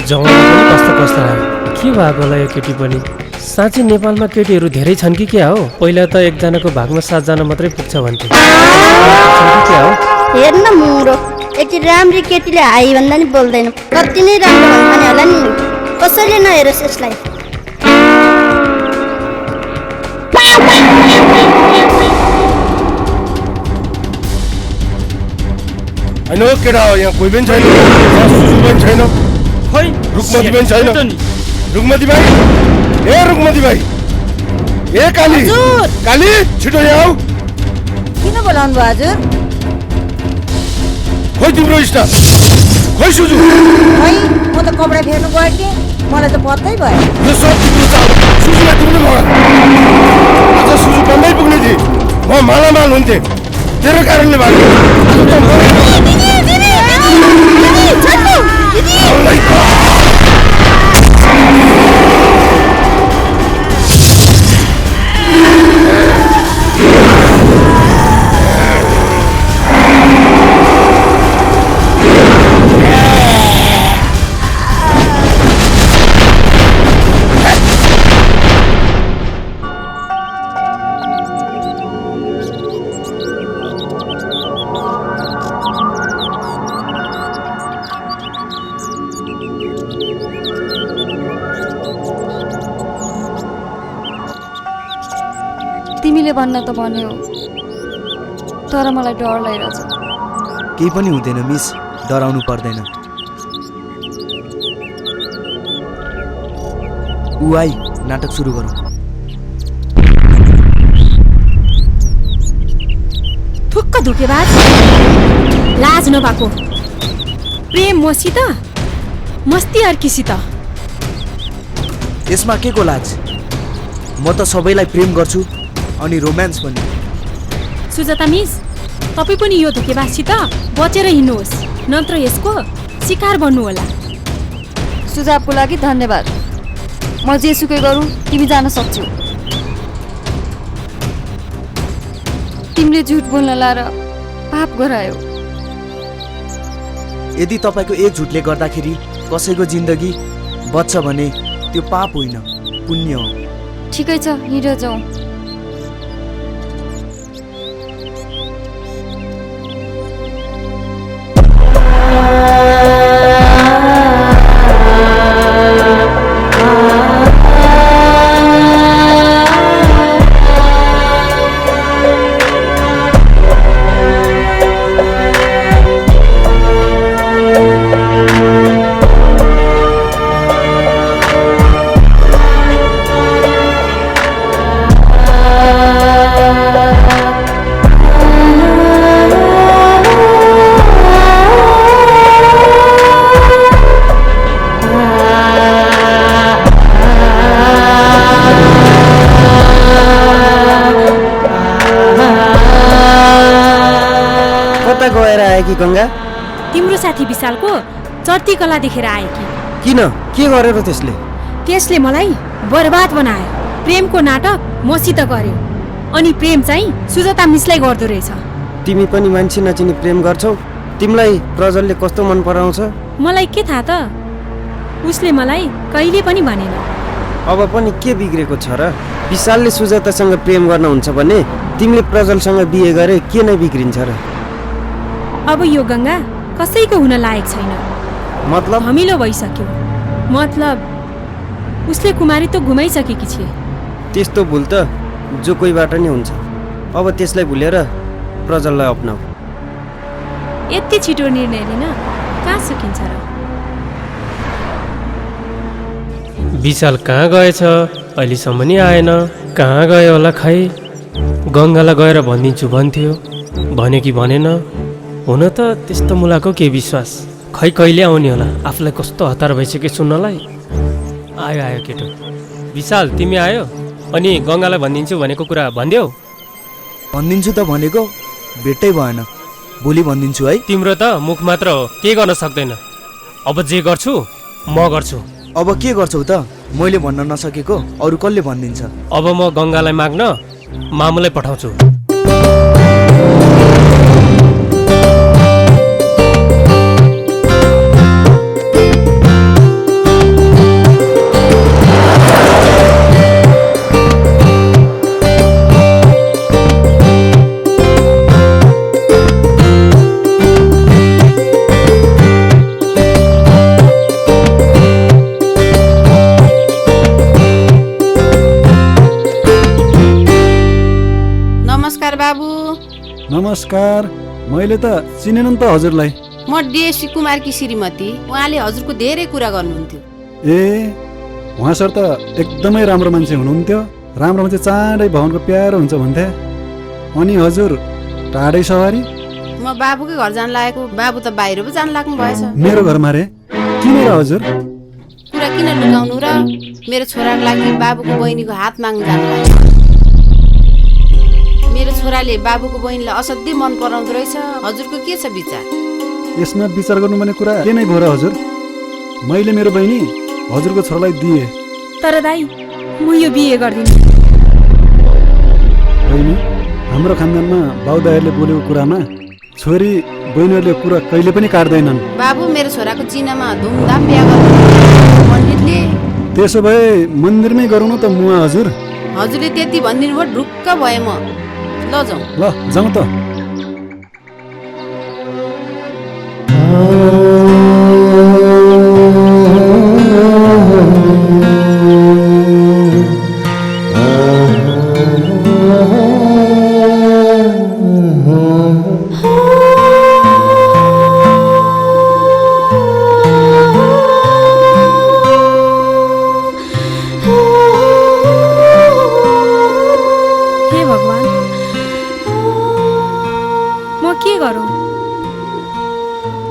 जवान पनि कस्तो कस्तो आयो के भएको होला यो केटी पनि साँच्चै नेपालमा केटीहरू धेरै छन् कि क्या हो पहिला त एकजनाको भागमा 7 जना मात्रै पुग्छ भन्थे क्या हो हेर्न मुरो यति राम्री केटीले हाई भन्दा नि बोल्दैन कति नै राम्रो भन्ने होला नि कसैले नहेरोस् यसलाई होइन केटा हो यहाँ कोही पनि छैन सुजु पनि छैन खै रुकमती पनि छैन रुकमती भाइ ए रुकमती भाइ ए काली काली छिटो यहाँ आऊ किन बोलाउनु भयो हजुर खोइ तिम्रो स्टाफ खोइ सुजु खै म त कपडा फेर्नु गएँ कि मलाई त पत्तै भयो यो सब तिम्रो चाल सुजुलाई तिमीले भगा आज सुजु बम्बई पुग्ने थिए म मालामाल हुन्थे तेरो कारणले भएको तिमीले भन्न त भन्यो तर मलाई डर लागिरहेछ केही पनि हुँदैन मिस डराउनु पर्दैन ऊ आई नाटक सुरु गरौँ थुक्क धोकेबाज लाज नभएको प्रेम मसित मस्ती अर्कीसित यसमा के को लाज म त सबैलाई प्रेम गर्छु अनि रोमान्स पनि सुजाता मिस तपाईँ पनि यो धोकेबाजसित बचेर हिँड्नुहोस् नत्र यसको शिकार बन्नु होला सुझावको लागि धन्यवाद म जेसुकै गरौँ तिमी जान सक्छौ तिमीले झुट बोल्न लाएर पाप गरायो यदि तपाईँको एक झुटले गर्दाखेरि कसैको जिन्दगी बच्छ भने त्यो पाप होइन पुण्य हो ठिकै छ हिँड जाउँ गंगा तिम्रो साथी विशालको चर्ती कला देखेर आए कि किन के गरेर त्यसले मलाई बर्बाद बनायो प्रेमको नाटक मसित गर्यो अनि प्रेम चाहिँ सुजाता मिसलाई गर्दो रहेछ तिमी पनि मान्छे नचिनी प्रेम गर्छौ तिमीलाई प्रजलले कस्तो मन पराउँछ मलाई के थाहा त उसले मलाई कहिले पनि भनेन अब पनि के बिग्रेको छ र? विशालले सुजातासँग प्रेम गर्न हुन्छ भने तिमीले प्रज्वलसँग बिहे गरे के नै बिग्रिन्छ र? अब यो गङ्गा कसैको हुन लायक छैन। मतलब धमिलो भइसक्यो। मतलब उसले कुमारी त घुमाइसकेकी छे। त्यस्तो भुल त जो कोहीबाट नै हुन्छ। अब त्यसलाई भुलेर प्रज्वललाई अपनाऊ। यति छिटो निर्णय लिन कहाँ सकिन्छ र? विशाल कहाँ गएछ? अहिलेसम्म नि आएन। कहाँ गयो होला खै? गङ्गालाई गएर भनिदिन्छु भन्थ्यो, भन्यो कि भनेन? हुन त त्यस्तो मुलाको के विश्वास। खै कहिले आउने होला? आफूलाई कस्तो हतार भइसक्यो सुन्नलाई। आयो आयो केटो। विशाल तिमी आयो? अनि गङ्गालाई भनिदिन्छु भनेको कुरा भनिदेऊ। भनिदिन्छु त भनेको भेटै भएन। भोलि भनिदिन्छु है। तिम्रो त मुख मात्र हो, के गर्न सक्दैन। अब जे गर्छु म गर्छु। अब के गर्छौ त? मैले भन्न नसकेको अरू कसले भनिदिन्छ? अब म गङ्गालाई माग्न मामुलाई पठाउँछु। नमस्कार। मैले त चिनेन त हजुरलाई। म डिएससी कुमारकी श्रीमती। उहाँले हजुरको धेरै कुरा गर्नुहुन्थ्यो। ए उहाँ सर त एकदमै राम्रो मान्छे हुनुहुन्थ्यो। राम्रो मान्छे चाँडै भवनको प्यारो हुन्छ भन्थे। अनि हजुर टाढै सवारी? म बाबुकै घर जान लागेको। बाबु त बाहिर पो जान लाग्नु भएछ। मेरो घरमा रे? किन र हजुर? कुरा किन लुकाउनु र? मेरो छोराको लागि बाबुको बहिनीको हात माग्नु जानु लाग्यो। मेरो छोराले बाबुको बहिनीलाई असाध्यै मन पराउँदो रहेछ। हजुरको के छ विचार? यसमा विचार गर्नुपर्ने कुरा के नै भयो र हजुर? मैले मेरो बहिनी हजुरको छोरालाई दिएँ। तर दाइ म यो बिहे गर्दिनँ। बहिनी हाम्रो खानदानमा बाउदाहरूले बोलेको कुरामा छोरी बहिनीहरूले कुरा कहिले पनि काट्दैनन्। बाबु मेरो छोराको चिनामा धुमधाम बिहा गर्नु पण्डितले। त्यसो भए मन्दिरमै गरौँ न त मुवा हजुर। हजुरले त्यति भनिदिनु भयो ढुक्क भए म। ल जाउँ। ल जाउँ त।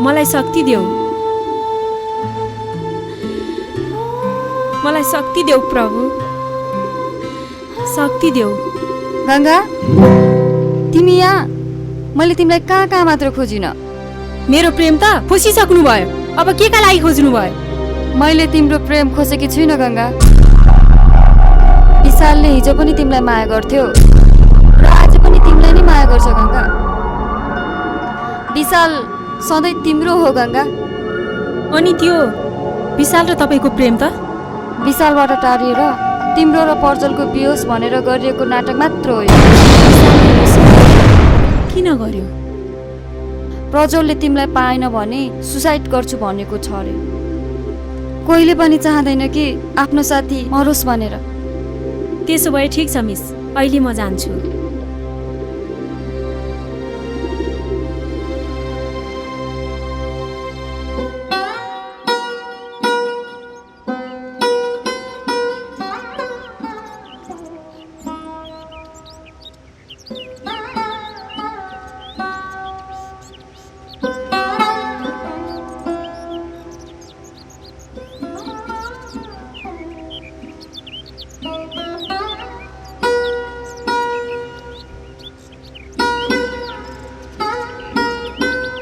मलाई शक्ति देऊ। मलाई शक्ति देऊ प्रभु, शक्ति देऊ। गङ्गा तिमी यहाँ? मैले तिमीलाई कहाँ कहाँ मात्र खोजिन। मेरो प्रेम त खोजिसक्नु भयो, अब के का लागि खोज्नु भयो? मैले तिम्रो प्रेम खोजेकी छुइनँ गङ्गा। विशालले हिजो पनि तिमीलाई माया गर्थ्यो र आज पनि तिमीलाई नै माया गर्छ गङ्गा। विशाल सधैँ तिम्रो हो गङ्गा। अनि त्यो विशाल र तपाईँको प्रेम त? विशालबाट टारिएर तिम्रो र पर्जलको बियोस् भनेर गरिएको नाटक मात्र हो। किन गर्यो? प्रज्वलले तिमीलाई पाएन भने सुसाइड गर्छु भनेको छ अरे। कोहीले पनि चाहँदैन कि आफ्नो साथी मरोस् भनेर। त्यसो भए ठिक छ मिस, अहिले म जान्छु।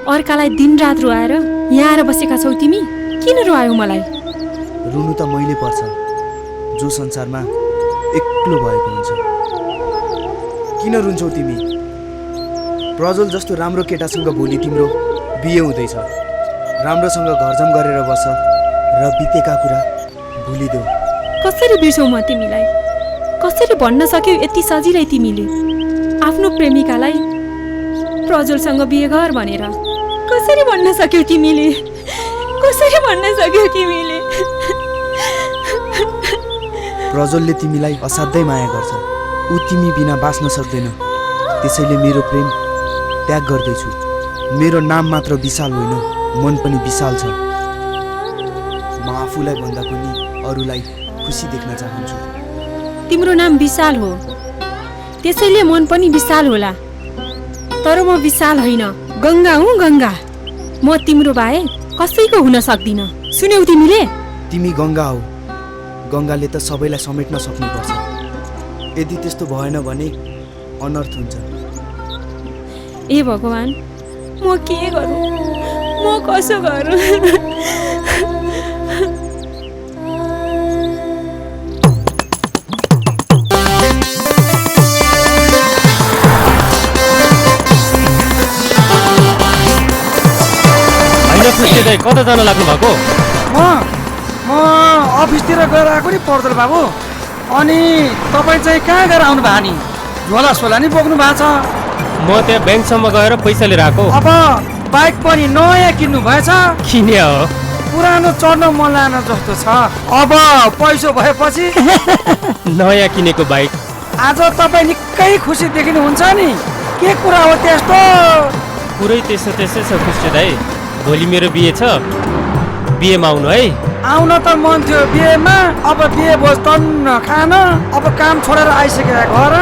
अर्कालाई दिनरात रुवाएर यहाँ आएर बसेका छौ तिमी। किन रुवायौ मलाई? रुनु त मैले पर्छ जो संसारमा एक्लो भएको हुन्छ। किन रुन्छौ तिमी? प्रज्वल जस्तो राम्रो केटासँग भोलि तिम्रो बिहे हुँदैछ। राम्रोसँग घरजम गरेर बस र बितेका कुरा भुलिदेऊ। कसरी बिर्सौ म तिमीलाई? कसरी भन्न सक्यौ यति सजिलै तिमीले आफ्नो प्रेमिकालाई प्रज्वलसँग बिहे गर भनेर? कसरी भन्न सक्यौ तिमीले? कसरी भन्न सक्यौ तिमीले? प्रज्वलले तिमीलाई असाध्यै माया गर्छ। ऊ तिमी बिना बाँच्न सक्दैन। त्यसैले मेरो प्रेम त्याग गर्दैछु। मेरो नाम मात्र विशाल होइन, मन पनि विशाल छ। म आफूलाई भन्दा पनि अरूलाई खुसी देख्न चाहन्छु। तिम्रो नाम विशाल हो, त्यसैले मन पनि विशाल होला। तर म विशाल होइन, गङ्गा हुँ, गङ्गा। म तिम्रो बाहे कसैको हुन सक्दिन। सुन्यौ तिमीले? तिमी गङ्गा हौ। गङ्गाले त सबैलाई समेट्न सक्नुपर्छ। यदि त्यस्तो भएन भने अनर्थ हुन्छ। ए भगवान्, म के गरौँ? म कसो गरौँ? कता जान लाग्नु भएको? म अफिसतिर गएर आएको नि पर्दल बाबु। अनि तपाईँ चाहिँ कहाँ गएर आउनु भयो नि? झोला सोला नि बोक्नु भएको छ। म त्यहाँ ब्याङ्कसम्म गएर पैसा लिएर आएको। अब बाइक पनि नयाँ किन्नु भएछ? किन्यो हो। पुरानो चढ्न मन लागेन जस्तो छ। अब पैसा भएपछि नयाँ किनेको बाइक। आज तपाईँ निकै खुसी देखिनुहुन्छ नि। के कुरा हो त्यस्तो? पुरै त्यसै छ खुसी दाइ। भोलि मेरो बिहे छ, बिहेमा आउनु है। आउन त मन थियो बिहेमा। अब बिहे भोज तन्न खान। अब काम छोडेर आइसकेर घर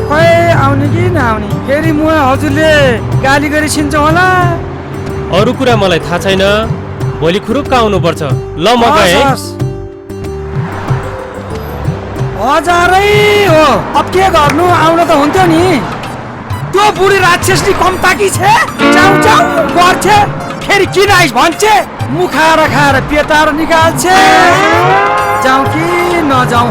खै आउने कि नआउने? फेरि म हजुरले गाली गरी छिन्छ होला। अरू कुरा मलाई थाहा छैन। भोलि खुरुक्क आउनुपर्छ। ल म गएँ। हजारै हो। अब के गर्नु? आउन त हुन्थ्यो नि। त्यो बुढी राक्षसनी कम ताकी छे। जाऊ जाऊ गर्छे। फेरि किन आइस भन्छे? मुखाएर खाएर पेटाएर निकाल्छे। जाउँ कि नजाउँ?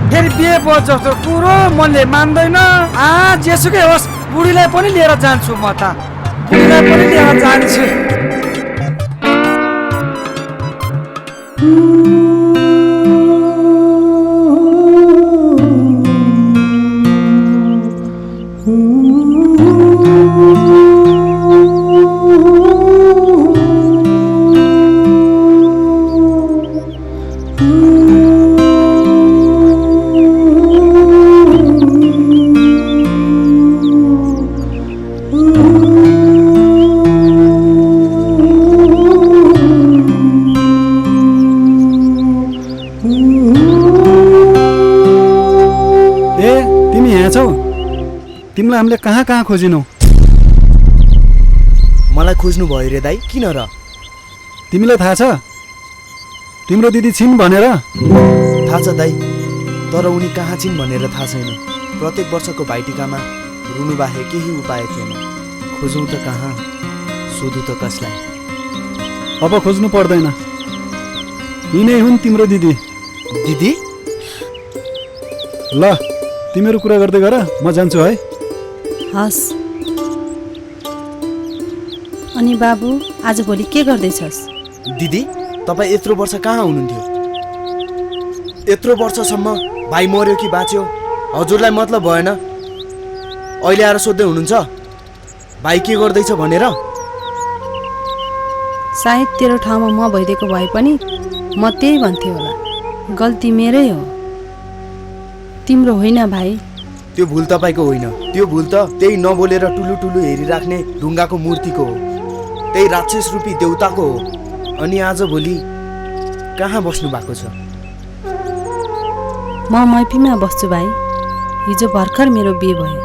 फेरि बिहे भयो जस्तो कुरो मनले मान्दैन। जेसुकै होस्, बुढीलाई पनि लिएर जान्छु म त। बुढीलाई पनि लिएर जान्छु। तिमीलाई हामीले कहाँ कहाँ खोजिनौ? मलाई खोज्नु भयो रे दाइ। किन र? तिमीलाई थाहा छ तिम्रो दिदी छिन् भनेर? थाहा छ दाइ, तर उनी कहाँ छिन् भनेर थाहा छैन। प्रत्येक वर्षको भाइटिकामा रुनु बाहे केही उपाय थिएन। खोजौँ त कहाँ, सोधु त कसलाई? अब खोज्नु पर्दैन। यिनै हुन् तिम्रो दिदी। दिदी? ल तिमीहरू कुरा गर्दै गर, म जान्छु है। हस्। अनि बाबु, आजभोलि के गर्दैछस्? दिदी, तपाईँ यत्रो वर्ष कहाँ हुनुहुन्थ्यो? यत्रो वर्षसम्म भाइ मर्यो कि बाँच्यो हजुरलाई मतलब भएन? अहिले आएर सोध्दै हुनुहुन्छ भाइ के गर्दैछ भनेर? सायद तेरो ठाउँमा म भइदिएको भए पनि म त्यही भन्थे होला। गल्ती मेरै हो, तिम्रो होइन भाइ। त्यो भुल तपाईँको होइन, त्यो भुल त त्यही नबोलेर टुलु टुलु हेरिराख्ने ढुङ्गाको मूर्तिको हो, त्यही राक्षस रूपी देउताको हो। अनि आज भोलि कहाँ बस्नु भएको छ? म मैफीमा बस्छु भाइ। हिजो भर्खर मेरो बिहे भयो।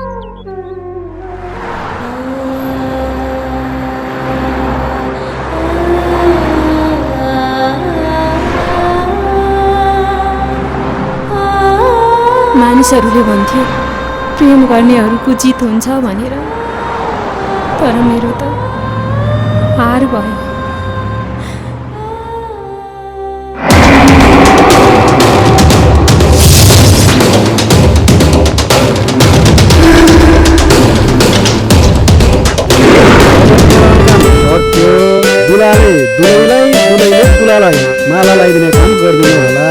मानिसहरूले भन्थे प्रेम गर्नेहरूको जित हुन्छ भनेर, तर मेरो त हार भयो। दुलाले दुलैलाई, दुलैले दुलालाई माला लगाइदिने काम गरिदिनु होला।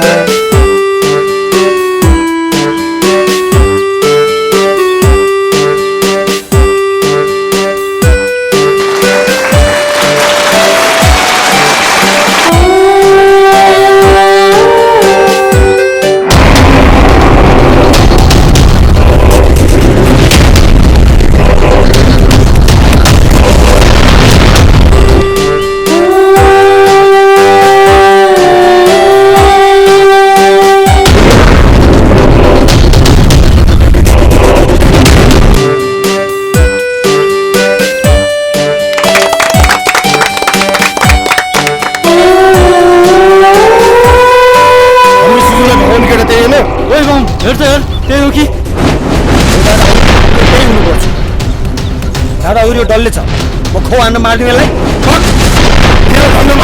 दादा उयो डल्ले छ म खो हान्न मार्दिनेलाई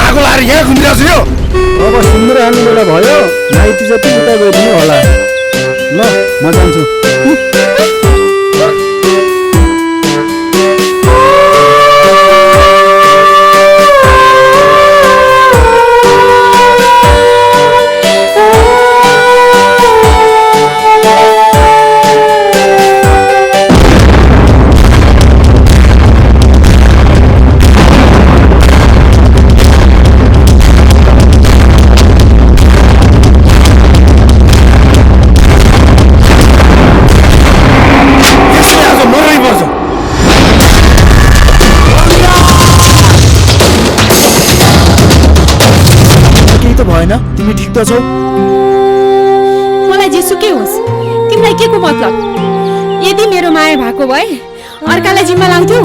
आगो लाएर यहाँ घुमिरहेको छु यो। अब सुन्दर हाल्ने बेला भयो, माइती जति उता गइदिनु होला। ल म जान्छु। तिमी ठिक त छौ? मलाई जेसुकै होस्, तिमीलाई के को मतलब? यदि मेरो माया भएको भए अर्कालाई जिम्मा लाउँथ्यौ?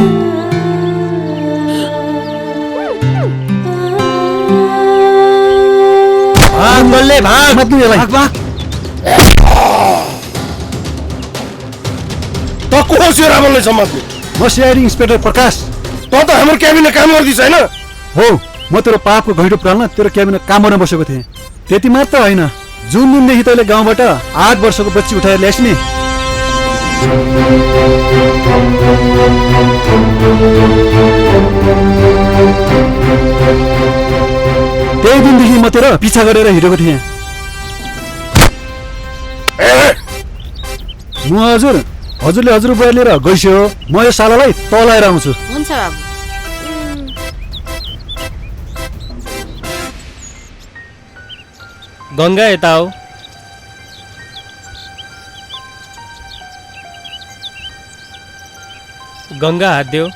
भाग बल्ले भाग मत नि यसलाई। भाग त को हो रावणलाई समात्ने? म सिआइडी इन्सपेक्टर प्रकाश। त हाम्रो क्याबिनमा काम गर्दिस् हैन? हो, म तेरो पापको घैँटो पुराल्न तेरो क्याबिनमा काम गर्न बसेको थिएँ। त्यति मात्र होइन, जुन दिनदेखि तैँले गाउँबाट 8 वर्षको बच्ची उठाएर ल्याइस् नि, त्यही दिनदेखि म तेरो पिछा गरेर हिँडेको थिएँ। म हजुरले हजुर बुवा लिएर गइस्यो, म यो सालालाई तलाएर आउँछु। हुन्छ बाबु। गङ्गा यता हो। गङ्गा हात देऊ।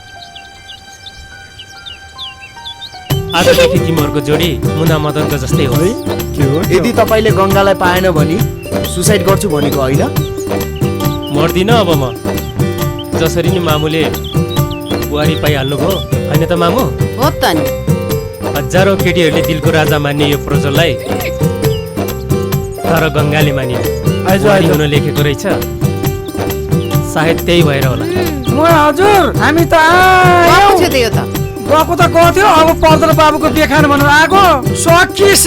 आजदेखि तिमीहरूको जोडी मुना मदनको जस्तै हो। यदि तपाईँले गङ्गालाई पाएन भने सुसाइड गर्छु भनेको होइन? मर्दिन अब म। जसरी नि मामुले बुहारी पाइहाल्नुभयो होइन त मामु? हो त नि। हजारौँ केटीहरूले दिलको राजा मान्ने यो प्रजललाई तर गङ्गाले मानियो। बुहारी हुन लेखेको रहेछ, सायद त्यही भएर होला। हजुर हामी त गएको त गयो, अब पर्दल बाबुको देखान भनेर आएको सकिस।